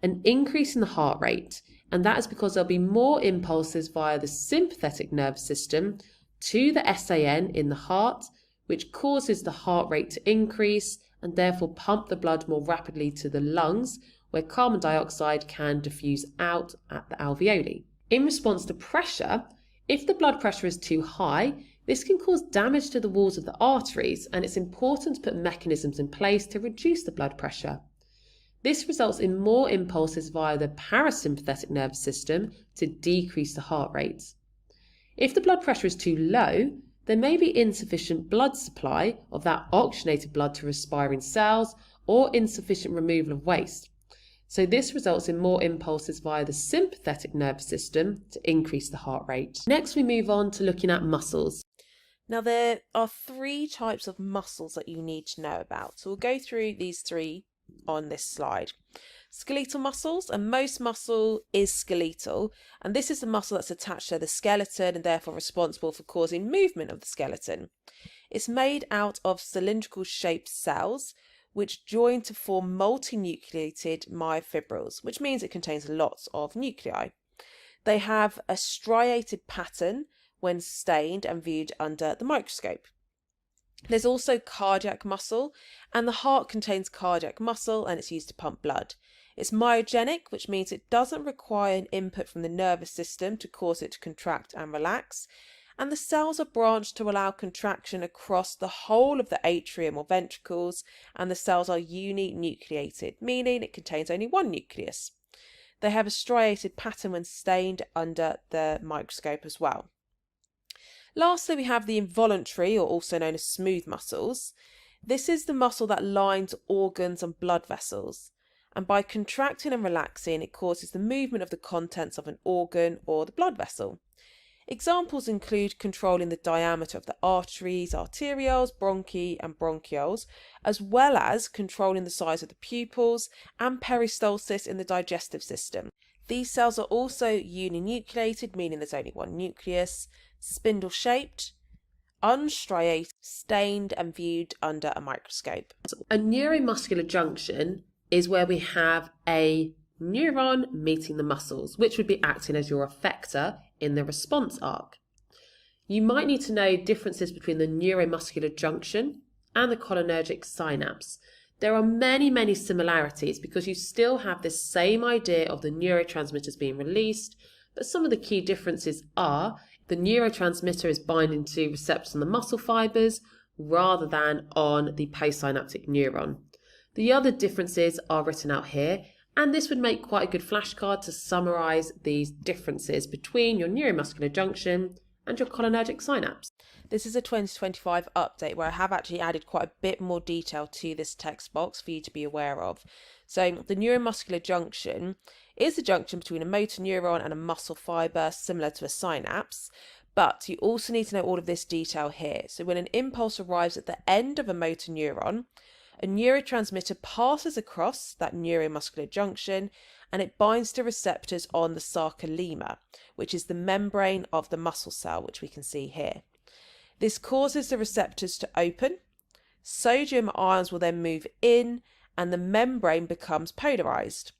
an increase in the heart rate, and that is because there'll be more impulses via the sympathetic nervous system to the SAN in the heart, which causes the heart rate to increase and therefore pump the blood more rapidly to the lungs, where carbon dioxide can diffuse out at the alveoli. In response to pressure, if the blood pressure is too high, this can cause damage to the walls of the arteries, and it's important to put mechanisms in place to reduce the blood pressure. This results in more impulses via the parasympathetic nervous system to decrease the heart rate. If the blood pressure is too low, there may be insufficient blood supply of that oxygenated blood to respiring cells or insufficient removal of waste. So this results in more impulses via the sympathetic nervous system to increase the heart rate. Next, we move on to looking at muscles. Now there are three types of muscles that you need to know about. So we'll go through these three on this slide. Skeletal muscles, and most muscle is skeletal, and this is the muscle that's attached to the skeleton and therefore responsible for causing movement of the skeleton. It's made out of cylindrical shaped cells which join to form multinucleated myofibrils, which means it contains lots of nuclei. They have a striated pattern when stained and viewed under the microscope. There's also cardiac muscle, and the heart contains cardiac muscle and it's used to pump blood. It's myogenic, which means it doesn't require an input from the nervous system to cause it to contract and relax. And the cells are branched to allow contraction across the whole of the atrium or ventricles, and the cells are uninucleated, meaning it contains only one nucleus. They have a striated pattern when stained under the microscope as well. Lastly, we have the involuntary, or also known as smooth muscles. This is the muscle that lines organs and blood vessels, and by contracting and relaxing, it causes the movement of the contents of an organ or the blood vessel. Examples include controlling the diameter of the arteries, arterioles, bronchi and bronchioles, as well as controlling the size of the pupils and peristalsis in the digestive system. These cells are also uninucleated, meaning there's only one nucleus, spindle-shaped, unstriated, stained and viewed under a microscope. A neuromuscular junction is where we have a neuron meeting the muscles, which would be acting as your effector in the response arc. You might need to know differences between the neuromuscular junction and the cholinergic synapse. There are many similarities because you still have this same idea of the neurotransmitters being released, but some of the key differences are the neurotransmitter is binding to receptors on the muscle fibers rather than on the postsynaptic neuron. The other differences are written out here, and this would make quite a good flashcard to summarise these differences between your neuromuscular junction and your cholinergic synapse. This is a 2025 update where I have actually added quite a bit more detail to this text box for you to be aware of. So the neuromuscular junction is the junction between a motor neuron and a muscle fibre, similar to a synapse. But you also need to know all of this detail here. So when an impulse arrives at the end of a motor neuron, a neurotransmitter passes across that neuromuscular junction and it binds to receptors on the sarcolemma, which is the membrane of the muscle cell, which we can see here. This causes the receptors to open, sodium ions will then move in, and the membrane becomes polarized.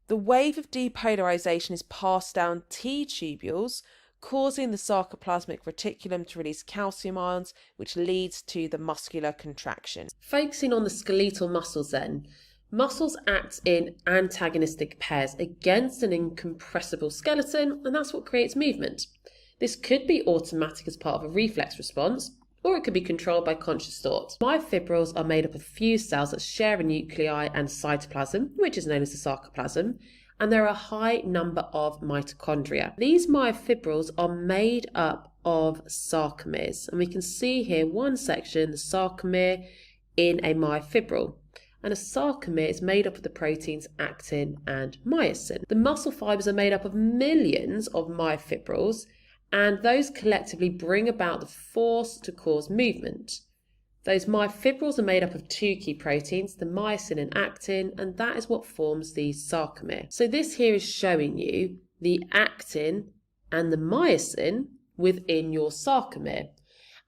The wave of depolarization is passed down T tubules, causing the sarcoplasmic reticulum to release calcium ions, which leads to the muscular contraction. Focusing on the skeletal muscles then, muscles act in antagonistic pairs against an incompressible skeleton, and that's what creates movement. This could be automatic as part of a reflex response, or it could be controlled by conscious thought. Myofibrils are made up of fused cells that share a nuclei and cytoplasm, which is known as the sarcoplasm, and there are a high number of mitochondria. These myofibrils are made up of sarcomeres, and we can see here one section, the sarcomere in a myofibril. And a sarcomere is made up of the proteins actin and myosin. The muscle fibers are made up of millions of myofibrils, and those collectively bring about the force to cause movement. Those myofibrils are made up of two key proteins, the myosin and actin, and that is what forms the sarcomere. So this here is showing you the actin and the myosin within your sarcomere,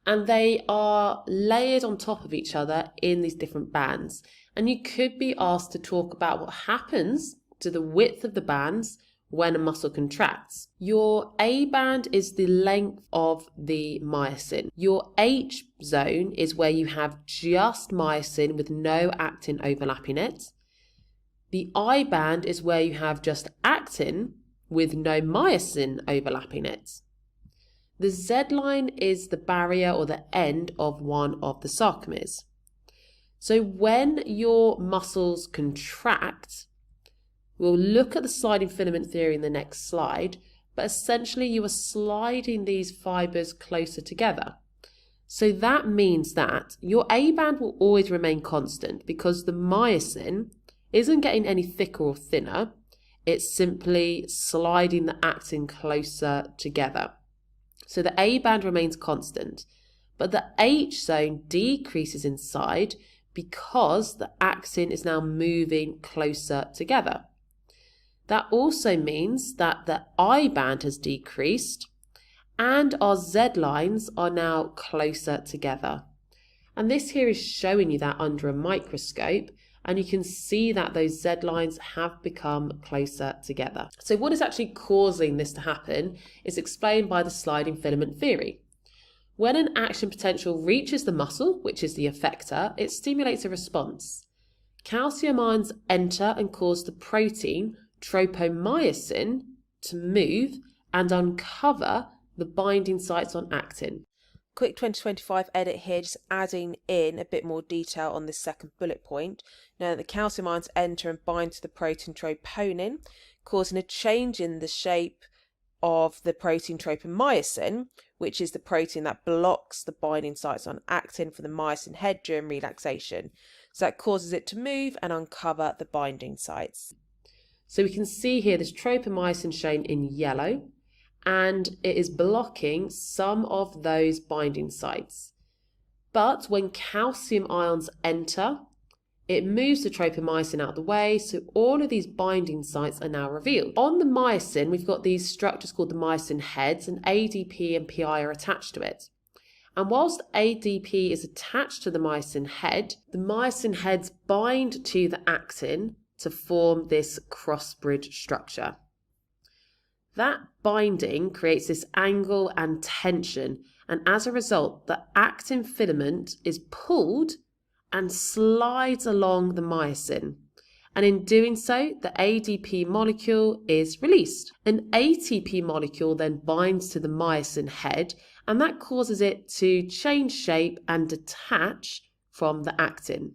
and they are layered on top of each other in these different bands. And you could be asked to talk about what happens to the width of the bands when a muscle contracts. Your A band is the length of the myosin. Your H zone is where you have just myosin with no actin overlapping it. The I band is where you have just actin with no myosin overlapping it. The Z line is the barrier or the end of one of the sarcomeres. So when your muscles contract, we'll look at the sliding filament theory in the next slide, but essentially you are sliding these fibers closer together. So that means that your A band will always remain constant because the myosin isn't getting any thicker or thinner. It's simply sliding the actin closer together. So the A band remains constant, but the H zone decreases inside because the actin is now moving closer together. That also means that the I band has decreased and our Z lines are now closer together. And this here is showing you that under a microscope, and you can see that those Z lines have become closer together. So what is actually causing this to happen is explained by the sliding filament theory. When an action potential reaches the muscle, which is the effector, it stimulates a response. Calcium ions enter and cause the protein tropomyosin to move and uncover the binding sites on actin. Quick 2025 edit here, just adding in a bit more detail on this second bullet point. Now that the calcium ions enter and bind to the protein troponin, causing a change in the shape of the protein tropomyosin, which is the protein that blocks the binding sites on actin for the myosin head during relaxation. So that causes it to move and uncover the binding sites. So we can see here this tropomyosin shown in yellow, and it is blocking some of those binding sites. But when calcium ions enter, it moves the tropomyosin out of the way, so all of these binding sites are now revealed. On the myosin, we've got these structures called the myosin heads, and ADP and PI are attached to it. And whilst ADP is attached to the myosin heads bind to the actin to form this cross-bridge structure. That binding creates this angle and tension, and as a result, the actin filament is pulled and slides along the myosin. And in doing so, the ADP molecule is released. An ATP molecule then binds to the myosin head, and that causes it to change shape and detach from the actin.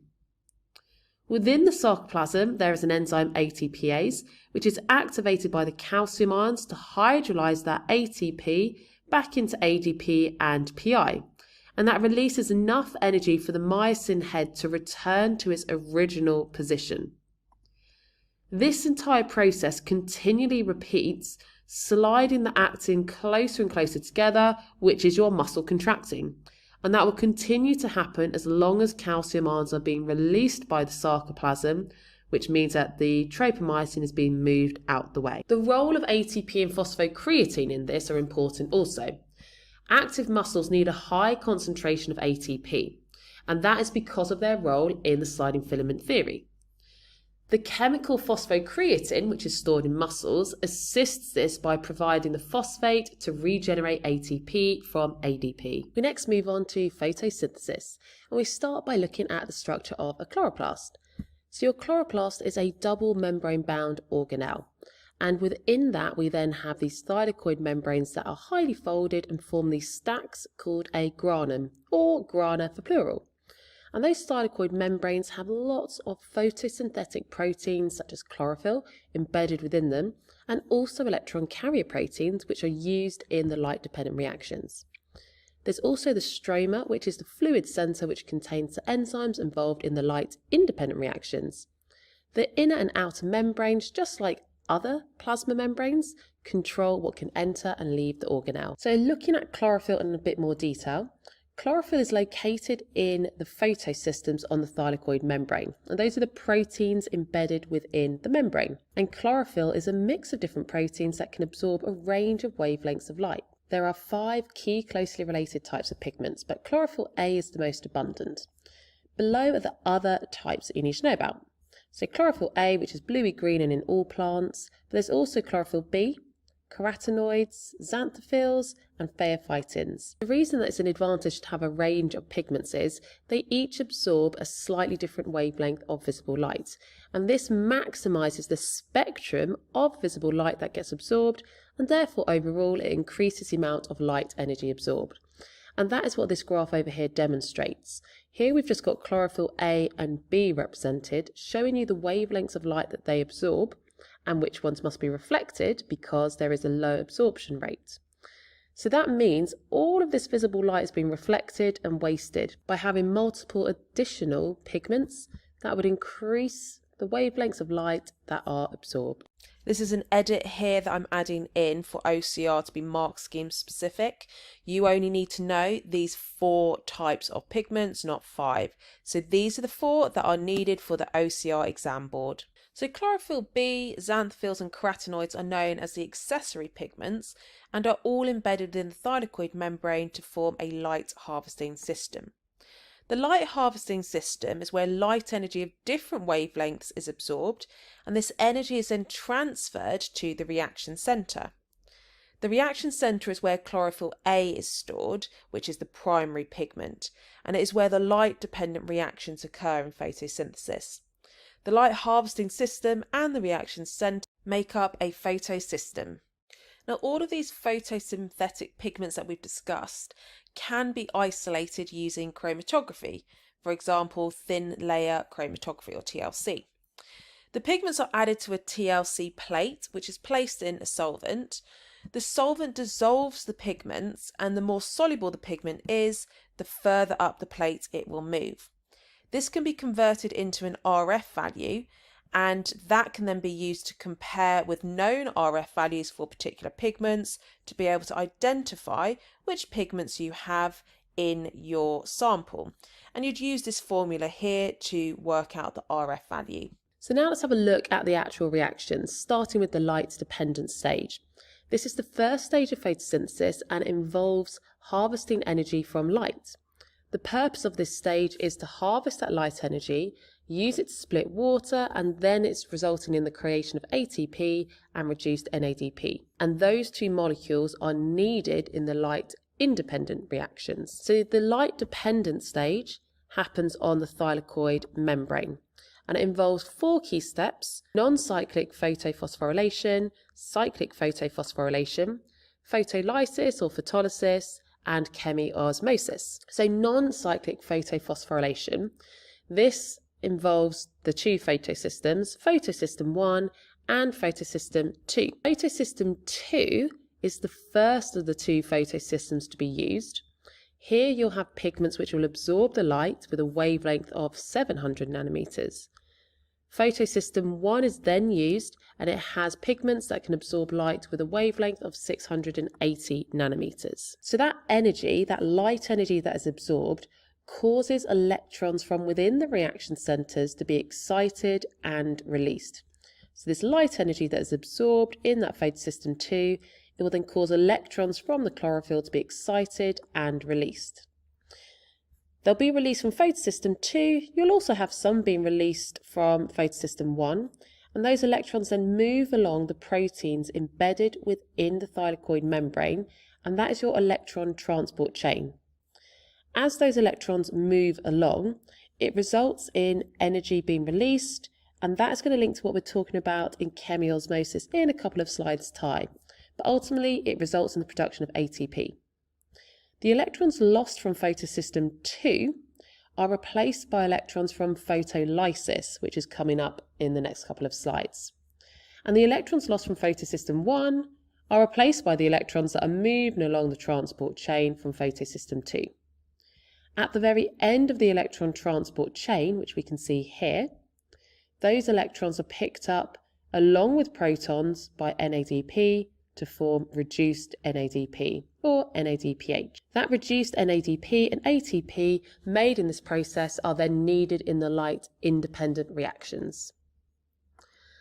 Within the sarcoplasm, there is an enzyme ATPase, which is activated by the calcium ions to hydrolyze that ATP back into ADP and PI. And that releases enough energy for the myosin head to return to its original position. This entire process continually repeats, sliding the actin closer and closer together, which is your muscle contracting. And that will continue to happen as long as calcium ions are being released by the sarcoplasm, which means that the tropomyosin is being moved out the way. The role of ATP and phosphocreatine in this are important also. Active muscles need a high concentration of ATP, and that is because of their role in the sliding filament theory. The chemical phosphocreatine, which is stored in muscles, assists this by providing the phosphate to regenerate ATP from ADP. We next move on to photosynthesis, and we start by looking at the structure of a chloroplast. So your chloroplast is a double membrane-bound organelle, and within that we then have these thylakoid membranes that are highly folded and form these stacks called a granum, or grana for plural. And those thylakoid membranes have lots of photosynthetic proteins such as chlorophyll embedded within them, and also electron carrier proteins which are used in the light-dependent reactions. There's also the stroma, which is the fluid centre which contains the enzymes involved in the light-independent reactions. The inner and outer membranes, just like other plasma membranes, control what can enter and leave the organelle. So looking at chlorophyll in a bit more detail, chlorophyll is located in the photosystems on the thylakoid membrane, and those are the proteins embedded within the membrane. And chlorophyll is a mix of different proteins that can absorb a range of wavelengths of light. There are 5 key closely related types of pigments, but chlorophyll A is the most abundant. Below are the other types that you need to know about. So chlorophyll A, which is bluey green and in all plants, but there's also chlorophyll B, carotenoids, xanthophylls, and phaeophytins. The reason that it's an advantage to have a range of pigments is they each absorb a slightly different wavelength of visible light, and this maximizes the spectrum of visible light that gets absorbed, and therefore overall it increases the amount of light energy absorbed. And that is what this graph over here demonstrates. Here we've just got chlorophyll A and B represented, showing you the wavelengths of light that they absorb, and which ones must be reflected because there is a low absorption rate. So that means all of this visible light is being reflected and wasted. By having multiple additional pigments, that would increase the wavelengths of light that are absorbed. This is an edit here that I'm adding in for OCR to be mark scheme specific. You only need to know these 4 types of pigments, not 5. So these are the 4 that are needed for the OCR exam board. So chlorophyll B, xanthophylls and carotenoids are known as the accessory pigments and are all embedded in the thylakoid membrane to form a light harvesting system. The light harvesting system is where light energy of different wavelengths is absorbed, and this energy is then transferred to the reaction centre. The reaction centre is where chlorophyll A is stored, which is the primary pigment, and it is where the light-dependent reactions occur in photosynthesis. The light harvesting system and the reaction centre make up a photosystem. Now, all of these photosynthetic pigments that we've discussed can be isolated using chromatography, for example, thin layer chromatography or TLC. The pigments are added to a TLC plate, which is placed in a solvent. The solvent dissolves the pigments, and the more soluble the pigment is, the further up the plate it will move. This can be converted into an RF value, and that can then be used to compare with known RF values for particular pigments to be able to identify which pigments you have in your sample. And you'd use this formula here to work out the RF value. So now let's have a look at the actual reactions, starting with the light-dependent stage. This is the first stage of photosynthesis and involves harvesting energy from light. The purpose of this stage is to harvest that light energy, use it to split water, and then it's resulting in the creation of ATP and reduced NADP. And those two molecules are needed in the light-independent reactions. So the light-dependent stage happens on the thylakoid membrane, and it involves 4 key steps: non-cyclic photophosphorylation, cyclic photophosphorylation, photolysis or photolysis, and chemiosmosis. So non-cyclic photophosphorylation, this involves the 2 photosystems, photosystem 1 and photosystem 2. Photosystem 2 is the first of the 2 photosystems to be used. Here you'll have pigments which will absorb the light with a wavelength of 700 nanometers. Photosystem 1 is then used, and it has pigments that can absorb light with a wavelength of 680 nanometers. So that energy, that light energy that is absorbed, causes electrons from within the reaction centers to be excited and released. So this light energy that is absorbed in that photosystem 2, it will then cause electrons from the chlorophyll to be excited and released. They'll be released from photosystem 2. You'll also have some being released from photosystem 1, and those electrons then move along the proteins embedded within the thylakoid membrane, and that is your electron transport chain. As those electrons move along, it results in energy being released, and that is going to link to what we're talking about in chemiosmosis in a couple of slides' time. But ultimately, it results in the production of ATP. The electrons lost from photosystem 2 are replaced by electrons from photolysis, which is coming up in the next couple of slides. And the electrons lost from photosystem 1 are replaced by the electrons that are moving along the transport chain from photosystem 2. At the very end of the electron transport chain, which we can see here, those electrons are picked up along with protons by NADP to form reduced NADP or NADPH. That reduced NADP and ATP made in this process are then needed in the light-independent reactions.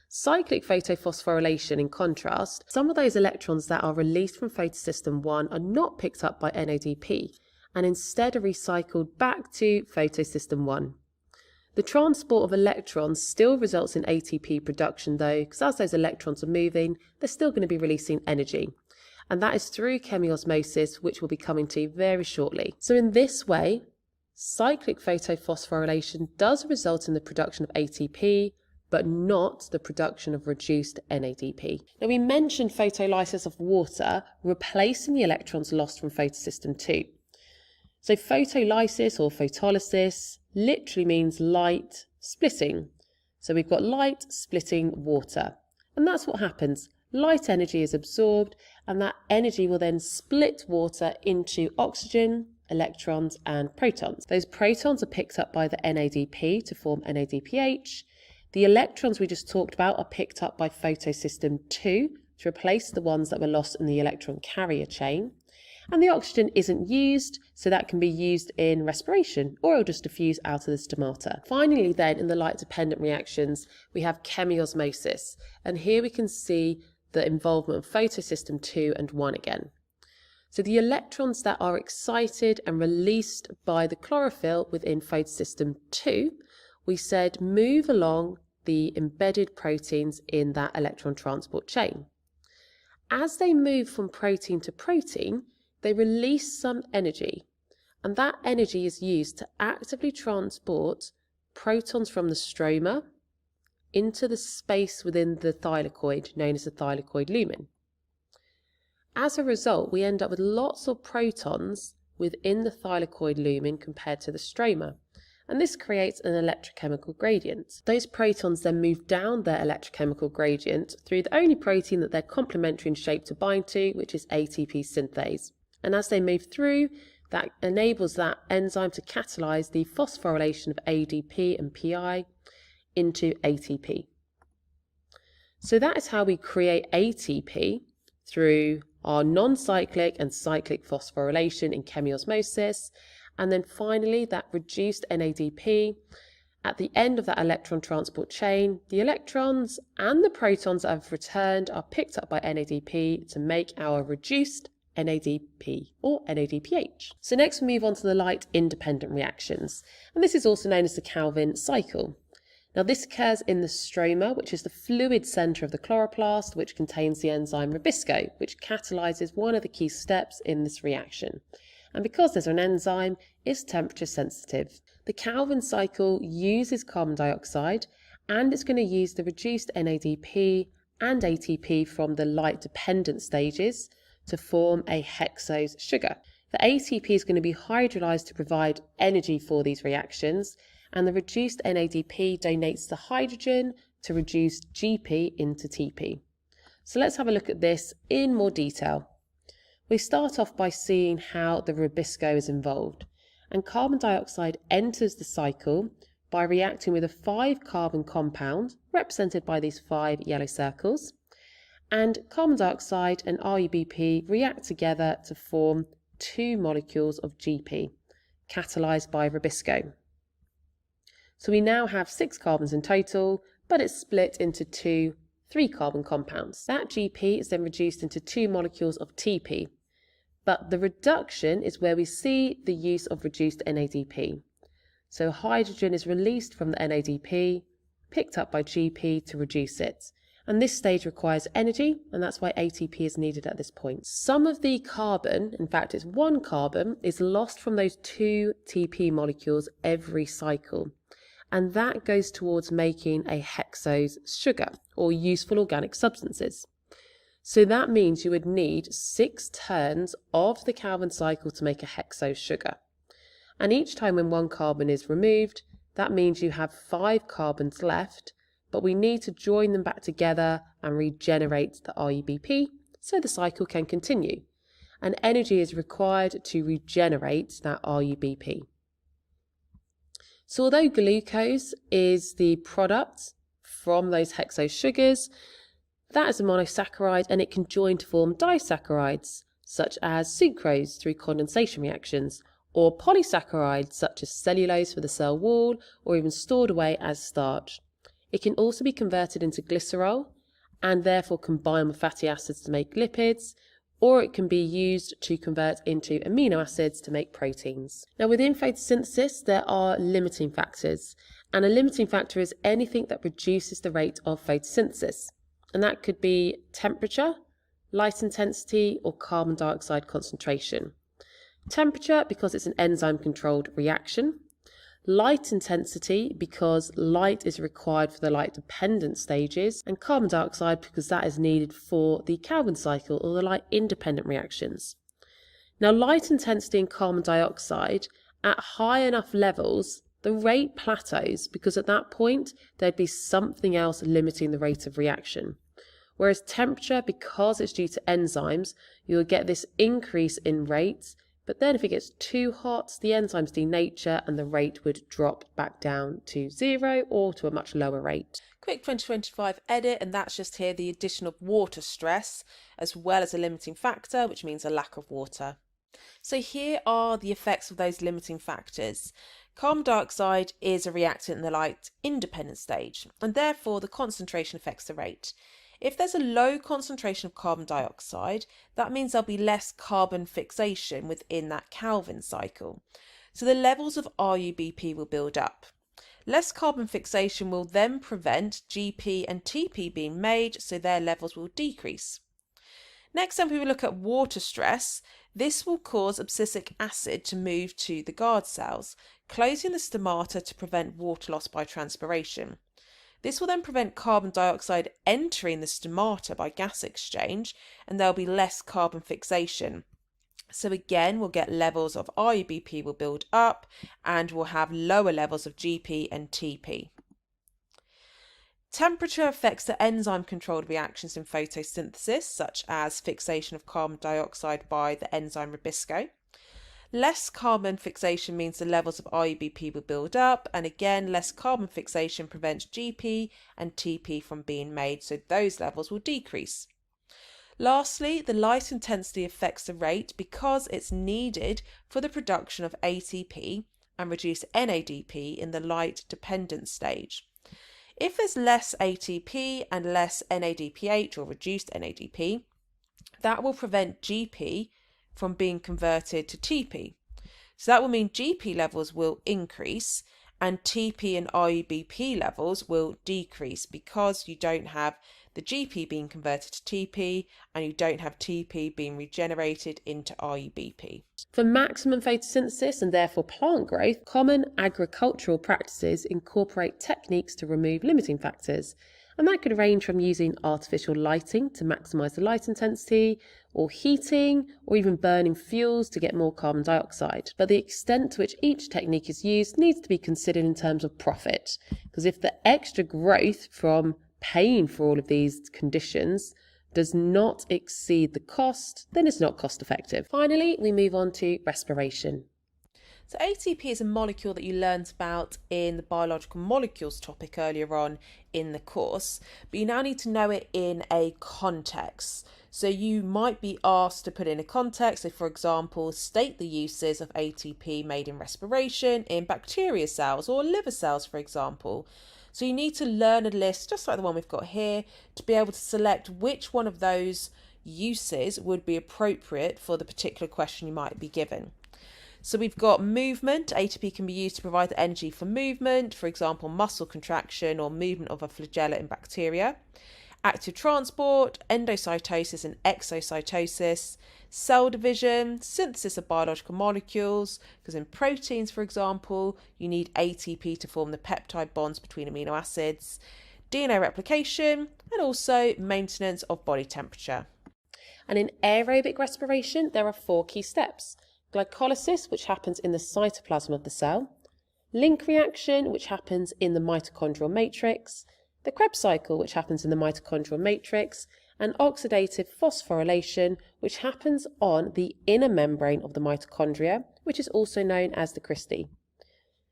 Cyclic photophosphorylation, in contrast, some of those electrons that are released from photosystem 1 are not picked up by NADP and instead are recycled back to photosystem 1. The transport of electrons still results in ATP production though, because as those electrons are moving, they're still going to be releasing energy. And that is through chemiosmosis, which we'll be coming to very shortly. So in this way, cyclic photophosphorylation does result in the production of ATP, but not the production of reduced NADP. Now we mentioned photolysis of water, replacing the electrons lost from photosystem 2. So photolysis or photolysis literally means light splitting. So we've got light splitting water. And that's what happens. Light energy is absorbed, and that energy will then split water into oxygen, electrons, and protons. Those protons are picked up by the NADP to form NADPH. The electrons we just talked about are picked up by photosystem 2 to replace the ones that were lost in the electron carrier chain. And the oxygen isn't used, so that can be used in respiration, or it'll just diffuse out of the stomata. Finally then, in the light-dependent reactions, we have chemiosmosis. And here we can see the involvement of photosystem 2 and 1 again. So the electrons that are excited and released by the chlorophyll within photosystem 2, we said move along the embedded proteins in that electron transport chain. As they move from protein to protein, they release some energy, and that energy is used to actively transport protons from the stroma into the space within the thylakoid, known as the thylakoid lumen. As a result, we end up with lots of protons within the thylakoid lumen compared to the stroma, and this creates an electrochemical gradient. Those protons then move down their electrochemical gradient through the only protein that they're complementary in shape to bind to, which is ATP synthase. And as they move through, that enables that enzyme to catalyze the phosphorylation of ADP and PI into ATP. So that is how we create ATP through our non-cyclic and cyclic phosphorylation in chemiosmosis. And then finally, that reduced NADP, at the end of that electron transport chain, the electrons and the protons that have returned are picked up by NADP to make our reduced NADP or NADPH. So next we move on to the light-independent reactions, and this is also known as the Calvin cycle. Now this occurs in the stroma, which is the fluid centre of the chloroplast, which contains the enzyme ribisco, which catalyses one of the key steps in this reaction. And because there's an enzyme, it's temperature sensitive. The Calvin cycle uses carbon dioxide, and it's going to use the reduced NADP and ATP from the light-dependent stages to form a hexose sugar. The ATP is going to be hydrolyzed to provide energy for these reactions, and the reduced NADP donates the hydrogen to reduce GP into TP. So let's have a look at this in more detail. We start off by seeing how the ribisco is involved, and carbon dioxide enters the cycle by reacting with a 5-carbon compound represented by these 5 yellow circles, and carbon dioxide and RUBP react together to form 2 molecules of GP, catalysed by ribisco. So we now have 6 carbons in total, but it's split into 2 3-carbon compounds. That GP is then reduced into 2 molecules of TP, but the reduction is where we see the use of reduced NADP. So hydrogen is released from the NADP, picked up by GP to reduce it. And this stage requires energy, and that's why ATP is needed at this point. Some of the carbon, in fact it's 1 carbon, is lost from those 2 TP molecules every cycle. And that goes towards making a hexose sugar, or useful organic substances. So that means you would need 6 turns of the Calvin cycle to make a hexose sugar. And each time when 1 carbon is removed, that means you have 5 carbons left, but we need to join them back together and regenerate the RUBP so the cycle can continue. And energy is required to regenerate that RUBP. So although glucose is the product from those hexose sugars, that is a monosaccharide, and it can join to form disaccharides, such as sucrose through condensation reactions, or polysaccharides such as cellulose for the cell wall, or even stored away as starch. It can also be converted into glycerol, and therefore combine with fatty acids to make lipids, or it can be used to convert into amino acids to make proteins. Now within photosynthesis there are limiting factors, and a limiting factor is anything that reduces the rate of photosynthesis, and that could be temperature, light intensity, or carbon dioxide concentration. Temperature because it's an enzyme controlled reaction, light intensity because light is required for the light dependent stages, and carbon dioxide because that is needed for the Calvin cycle or the light independent reactions. Now light intensity and carbon dioxide at high enough levels, the rate plateaus because at that point there'd be something else limiting the rate of reaction. Whereas temperature, because it's due to enzymes, you'll get this increase in rates. But then if it gets too hot, the enzymes denature and the rate would drop back down to 0 or to a much lower rate. Quick 2025 edit, and that's just here the addition of water stress as well as a limiting factor, which means a lack of water. So here are the effects of those limiting factors. Carbon dioxide is a reactant in the light independent stage, and therefore the concentration affects the rate. If there's a low concentration of carbon dioxide, that means there'll be less carbon fixation within that Calvin cycle. So the levels of RUBP will build up. Less carbon fixation will then prevent GP and TP being made, so their levels will decrease. Next up, we will look at water stress. This will cause abscisic acid to move to the guard cells, closing the stomata to prevent water loss by transpiration. This will then prevent carbon dioxide entering the stomata by gas exchange, and there'll be less carbon fixation. So again, we'll get levels of RUBP will build up, and we'll have lower levels of GP and TP. Temperature affects the enzyme-controlled reactions in photosynthesis, such as fixation of carbon dioxide by the enzyme ribisco. Less carbon fixation means the levels of RUBP will build up, and again, less carbon fixation prevents GP and TP from being made, so those levels will decrease. Lastly, the light intensity affects the rate because it's needed for the production of ATP and reduced NADP in the light-dependent stage. If there's less ATP and less NADPH or reduced NADP, that will prevent GP from being converted to TP. So that will mean GP levels will increase and TP and RUBP levels will decrease because you don't have the GP being converted to TP and you don't have TP being regenerated into RUBP. For maximum photosynthesis and therefore plant growth, common agricultural practices incorporate techniques to remove limiting factors. And that could range from using artificial lighting to maximise the light intensity, or heating, or even burning fuels to get more carbon dioxide. But the extent to which each technique is used needs to be considered in terms of profit. Because if the extra growth from paying for all of these conditions does not exceed the cost, then it's not cost effective. Finally, we move on to respiration. So ATP is a molecule that you learned about in the biological molecules topic earlier on in the course, but you now need to know it in a context. So you might be asked to put in a context, so for example, state the uses of ATP made in respiration in bacteria cells or liver cells, for example. So you need to learn a list, just like the one we've got here, to be able to select which one of those uses would be appropriate for the particular question you might be given. So we've got movement. ATP can be used to provide the energy for movement, for example, muscle contraction or movement of a flagella in bacteria. Active transport, endocytosis and exocytosis, cell division, synthesis of biological molecules, because in proteins, for example, you need ATP to form the peptide bonds between amino acids, DNA replication, and also maintenance of body temperature. And in aerobic respiration, there are 4 key steps. Glycolysis, which happens in the cytoplasm of the cell, link reaction, which happens in the mitochondrial matrix, the Krebs cycle, which happens in the mitochondrial matrix, and oxidative phosphorylation, which happens on the inner membrane of the mitochondria, which is also known as the cristae.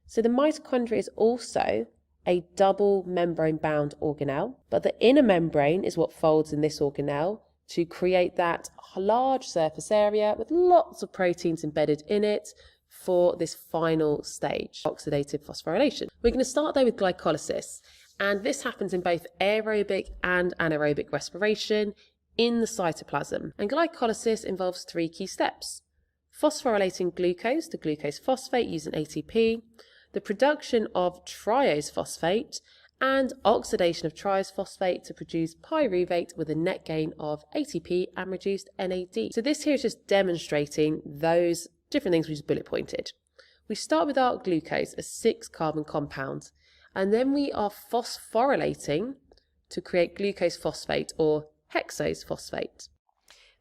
So the mitochondria is also a double membrane bound organelle, but the inner membrane is what folds in this organelle to create that large surface area with lots of proteins embedded in it for this final stage, oxidative phosphorylation. We're going to start though with glycolysis, and this happens in both aerobic and anaerobic respiration in the cytoplasm. And glycolysis involves 3 key steps: phosphorylating glucose to glucose phosphate using ATP, the production of triose phosphate, and oxidation of triose phosphate to produce pyruvate with a net gain of ATP and reduced NAD. So this here is just demonstrating those different things we just bullet pointed. We start with our glucose, a 6-carbon compound, and then we are phosphorylating to create glucose phosphate or hexose phosphate.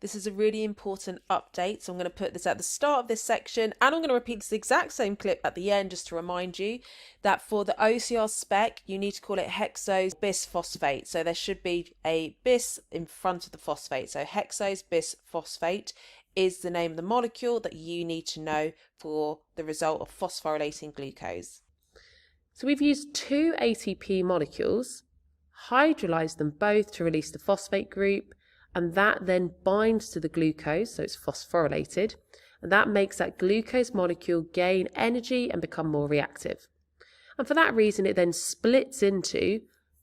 This is a really important update, so I'm going to put this at the start of this section, and I'm going to repeat this exact same clip at the end just to remind you that for the OCR spec, you need to call it hexose bisphosphate. So there should be a bis in front of the phosphate. So hexose bisphosphate is the name of the molecule that you need to know for the result of phosphorylating glucose. So we've used 2 ATP molecules, hydrolyzed them both to release the phosphate group, and that then binds to the glucose, so it's phosphorylated, and that makes that glucose molecule gain energy and become more reactive. And for that reason, it then splits into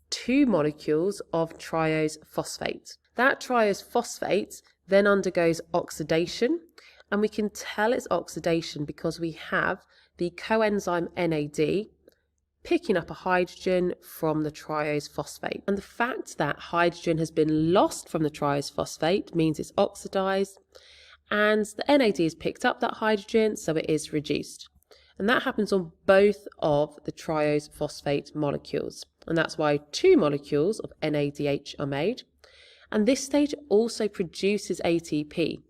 2 molecules of triose phosphate. That triose phosphate then undergoes oxidation, and we can tell it's oxidation because we have the coenzyme NAD picking up a hydrogen from the triose phosphate. And the fact that hydrogen has been lost from the triose phosphate means it's oxidized, and the NAD has picked up that hydrogen, so it is reduced. And that happens on both of the triose phosphate molecules. And that's why 2 molecules of NADH are made. And this stage also produces ATP.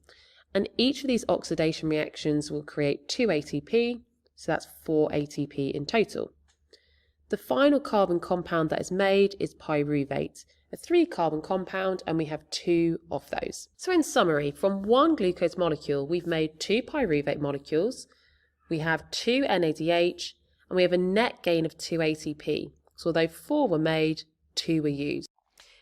And each of these oxidation reactions will create 2 ATP, so that's 4 ATP in total. The final carbon compound that is made is pyruvate, a 3-carbon compound, and we have 2 of those. So in summary, from 1 glucose molecule, we've made 2 pyruvate molecules, we have 2 NADH, and we have a net gain of 2 ATP. So although 4 were made, 2 were used.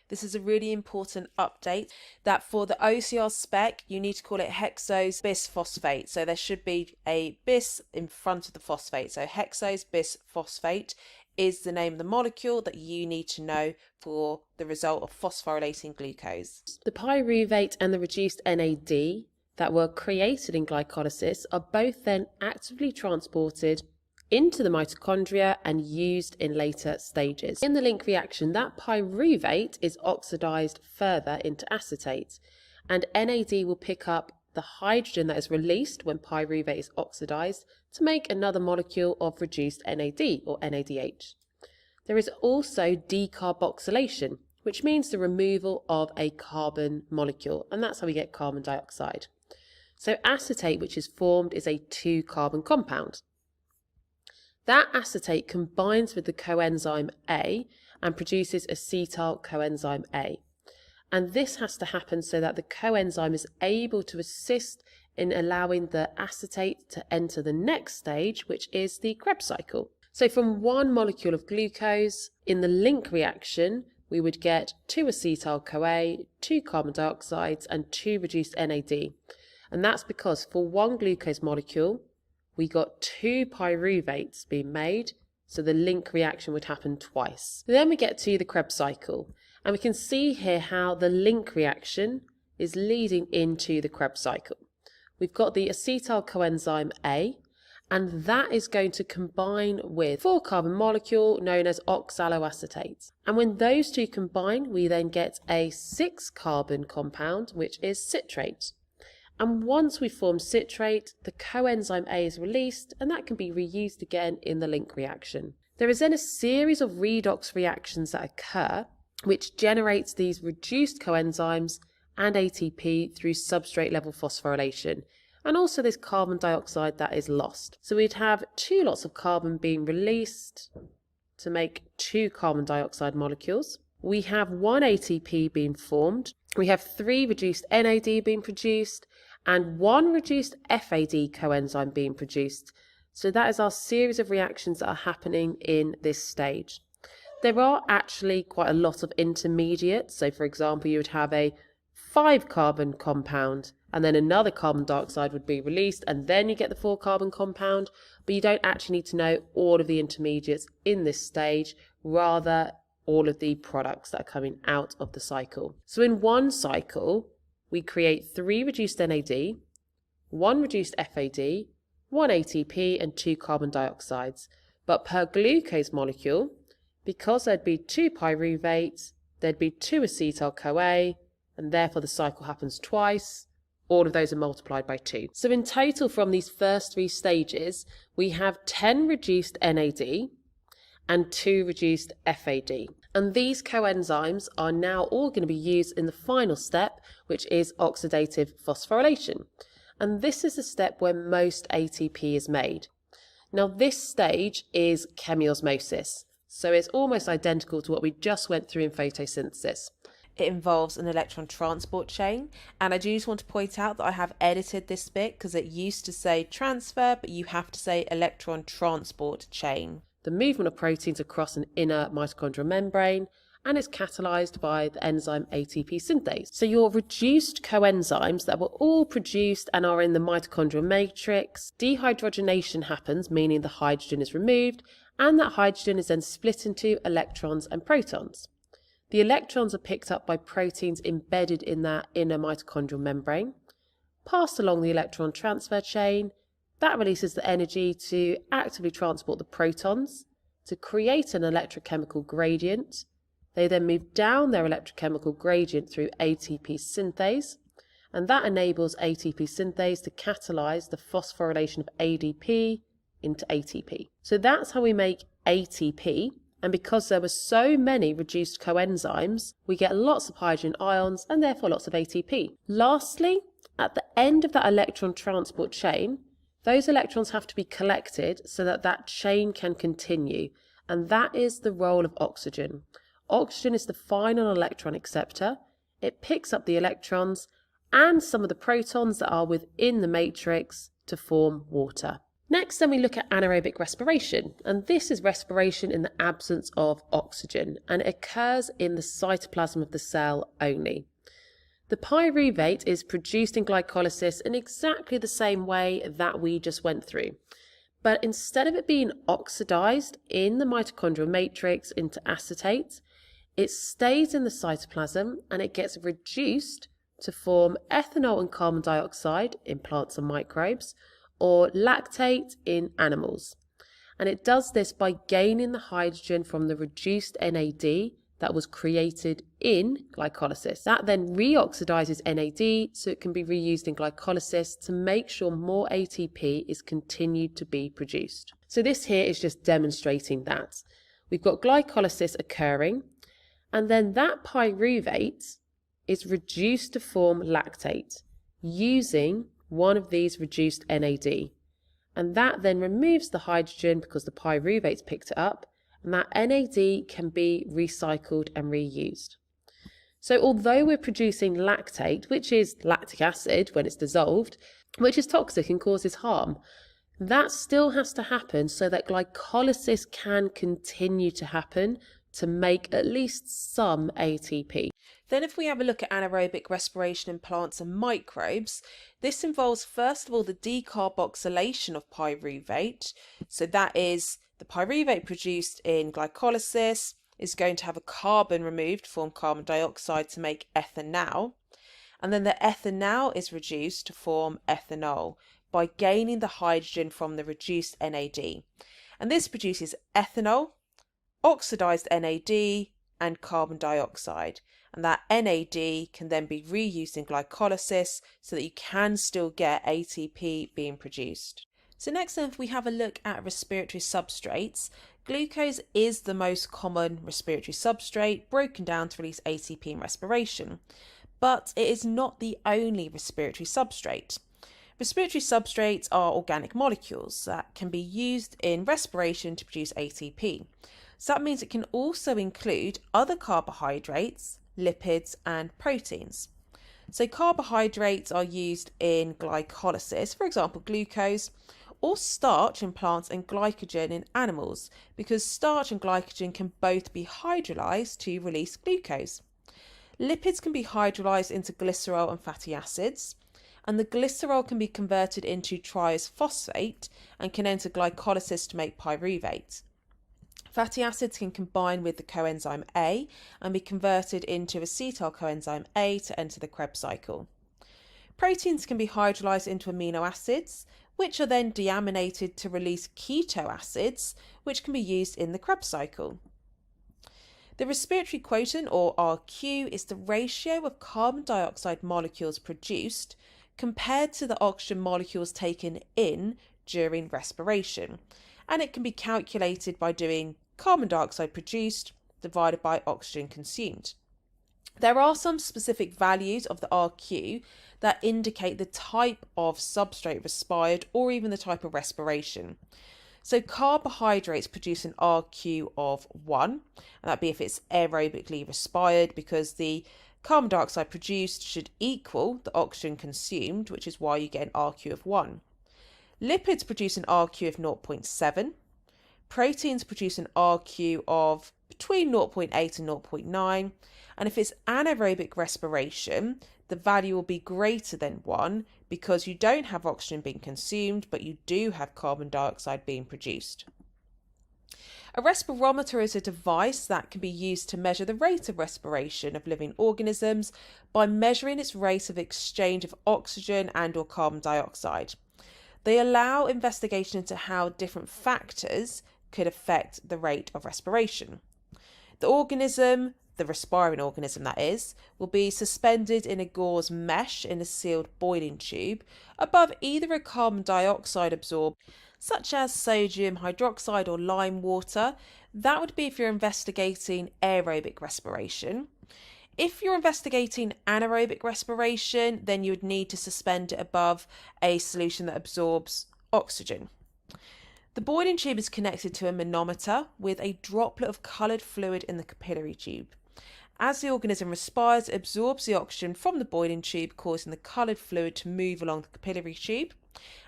This is a really important update that for the OCR spec, you need to call it hexose bisphosphate. So there should be a bis in front of the phosphate. So hexose bisphosphate is the name of the molecule that you need to know for the result of phosphorylating glucose. The pyruvate and the reduced NAD that were created in glycolysis are both then actively transported into the mitochondria and used in later stages. In the link reaction, that pyruvate is oxidized further into acetate, and NAD will pick up the hydrogen that is released when pyruvate is oxidized to make another molecule of reduced NAD or NADH. There is also decarboxylation, which means the removal of a carbon molecule, and that's how we get carbon dioxide. So acetate, which is formed, is a 2-carbon compound. That acetate combines with the coenzyme A and produces acetyl coenzyme A. And this has to happen so that the coenzyme is able to assist in allowing the acetate to enter the next stage, which is the Krebs cycle. So from 1 molecule of glucose, in the link reaction, we would get 2 acetyl-CoA, 2 carbon dioxides, and 2 reduced NAD. And that's because for 1 glucose molecule, we got 2 pyruvates being made, so the link reaction would happen twice. Then we get to the Krebs cycle, and we can see here how the link reaction is leading into the Krebs cycle. We've got the acetyl coenzyme A, and that is going to combine with 4-carbon molecule known as oxaloacetate. And when those two combine, we then get a 6-carbon compound, which is citrate. And once we form citrate, the coenzyme A is released, and that can be reused again in the link reaction. There is then a series of redox reactions that occur, which generates these reduced coenzymes and ATP through substrate level phosphorylation, and also this carbon dioxide that is lost. So we'd have 2 lots of carbon being released to make 2 carbon dioxide molecules. We have 1 ATP being formed. We have 3 reduced NAD being produced, and 1 reduced FAD coenzyme being produced. So that is our series of reactions that are happening in this stage. There are actually quite a lot of intermediates. So for example, you would have a 5-carbon compound, and then another carbon dioxide would be released, and then you get the 4-carbon compound, but you don't actually need to know all of the intermediates in this stage, rather all of the products that are coming out of the cycle. So in one cycle, we create 3 reduced NAD, 1 reduced FAD, 1 ATP, and 2 carbon dioxides. But per glucose molecule, because there'd be 2 pyruvates, there'd be 2 acetyl-CoA, and therefore the cycle happens twice. All of those are multiplied by 2. So in total from these first 3 stages, we have 10 reduced NAD and 2 reduced FAD. And these coenzymes are now all going to be used in the final step, which is oxidative phosphorylation. And this is the step where most ATP is made. Now this stage is chemiosmosis, so it's almost identical to what we just went through in photosynthesis. It involves an electron transport chain, and I do just want to point out that I have edited this bit because it used to say transfer, but you have to say electron transport chain. The movement of proteins across an inner mitochondrial membrane, and is catalyzed by the enzyme ATP synthase. So your reduced coenzymes that were all produced and are in the mitochondrial matrix, dehydrogenation happens, meaning the hydrogen is removed, and that hydrogen is then split into electrons and protons. The electrons are picked up by proteins embedded in that inner mitochondrial membrane, passed along the electron transfer chain. That releases the energy to actively transport the protons to create an electrochemical gradient. They then move down their electrochemical gradient through ATP synthase, and that enables ATP synthase to catalyse the phosphorylation of ADP into ATP. So that's how we make ATP, and because there were so many reduced coenzymes, we get lots of hydrogen ions and therefore lots of ATP. Lastly, at the end of that electron transport chain, those electrons have to be collected so that that chain can continue, and that is the role of oxygen. Oxygen is the final electron acceptor. It picks up the electrons and some of the protons that are within the matrix to form water. Next, then we look at anaerobic respiration, and this is respiration in the absence of oxygen, and it occurs in the cytoplasm of the cell only. The pyruvate is produced in glycolysis in exactly the same way that we just went through. But instead of it being oxidized in the mitochondrial matrix into acetate, it stays in the cytoplasm and it gets reduced to form ethanol and carbon dioxide in plants and microbes, or lactate in animals. And it does this by gaining the hydrogen from the reduced NAD that was created in glycolysis. That then reoxidizes NAD so it can be reused in glycolysis to make sure more ATP is continued to be produced. So this here is just demonstrating that. We've got glycolysis occurring, and then that pyruvate is reduced to form lactate using one of these reduced NAD. And that then removes the hydrogen because the pyruvate's picked it up, and that NAD can be recycled and reused. So although we're producing lactate, which is lactic acid when it's dissolved, which is toxic and causes harm, that still has to happen so that glycolysis can continue to happen to make at least some ATP. Then if we have a look at anaerobic respiration in plants and microbes, this involves first of all the decarboxylation of pyruvate. So that is the pyruvate produced in glycolysis is going to have a carbon removed to form carbon dioxide to make ethanal. And then the ethanal is reduced to form ethanol by gaining the hydrogen from the reduced NAD. And this produces ethanol, oxidized NAD, and carbon dioxide. And that NAD can then be reused in glycolysis so that you can still get ATP being produced. So next then, if we have a look at respiratory substrates, glucose is the most common respiratory substrate broken down to release ATP in respiration. But it is not the only respiratory substrate. Respiratory substrates are organic molecules that can be used in respiration to produce ATP. So that means it can also include other carbohydrates, lipids, and proteins. So carbohydrates are used in glycolysis, for example glucose, or starch in plants and glycogen in animals, because starch and glycogen can both be hydrolyzed to release glucose. Lipids can be hydrolyzed into glycerol and fatty acids, and the glycerol can be converted into triose phosphate and can enter glycolysis to make pyruvate. Fatty acids can combine with the coenzyme A and be converted into acetyl coenzyme A to enter the Krebs cycle. Proteins can be hydrolyzed into amino acids, which are then deaminated to release keto acids, which can be used in the Krebs cycle. The respiratory quotient, or RQ, is the ratio of carbon dioxide molecules produced compared to the oxygen molecules taken in during respiration, and it can be calculated by doing carbon dioxide produced divided by oxygen consumed. There are some specific values of the RQ that indicate the type of substrate respired or even the type of respiration. So carbohydrates produce an RQ of 1, and that'd be if it's aerobically respired, because the carbon dioxide produced should equal the oxygen consumed, which is why you get an RQ of 1. Lipids produce an RQ of 0.7. Proteins produce an RQ of between 0.8 and 0.9. And if it's anaerobic respiration, the value will be greater than 1 because you don't have oxygen being consumed, but you do have carbon dioxide being produced. A respirometer is a device that can be used to measure the rate of respiration of living organisms by measuring its rate of exchange of oxygen and/or carbon dioxide. They allow investigation into how different factors could affect the rate of respiration. The organism, the respiring organism that is, will be suspended in a gauze mesh in a sealed boiling tube above either a carbon dioxide absorber, such as sodium hydroxide or lime water. That would be if you're investigating aerobic respiration. If you're investigating anaerobic respiration, then you would need to suspend it above a solution that absorbs oxygen. The boiling tube is connected to a manometer with a droplet of coloured fluid in the capillary tube. As the organism respires, it absorbs the oxygen from the boiling tube, causing the coloured fluid to move along the capillary tube.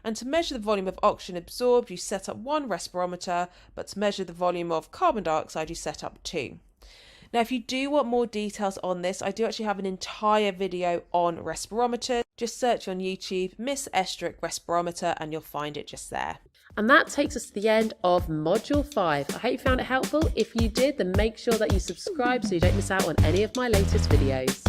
And to measure the volume of oxygen absorbed, you set up one respirometer, but to measure the volume of carbon dioxide, you set up two. Now, if you do want more details on this, I do actually have an entire video on respirometers. Just search on YouTube, Miss Estrick Respirometer, and you'll find it just there. And that takes us to the end of Module 5. I hope you found it helpful. If you did, then make sure that you subscribe so you don't miss out on any of my latest videos.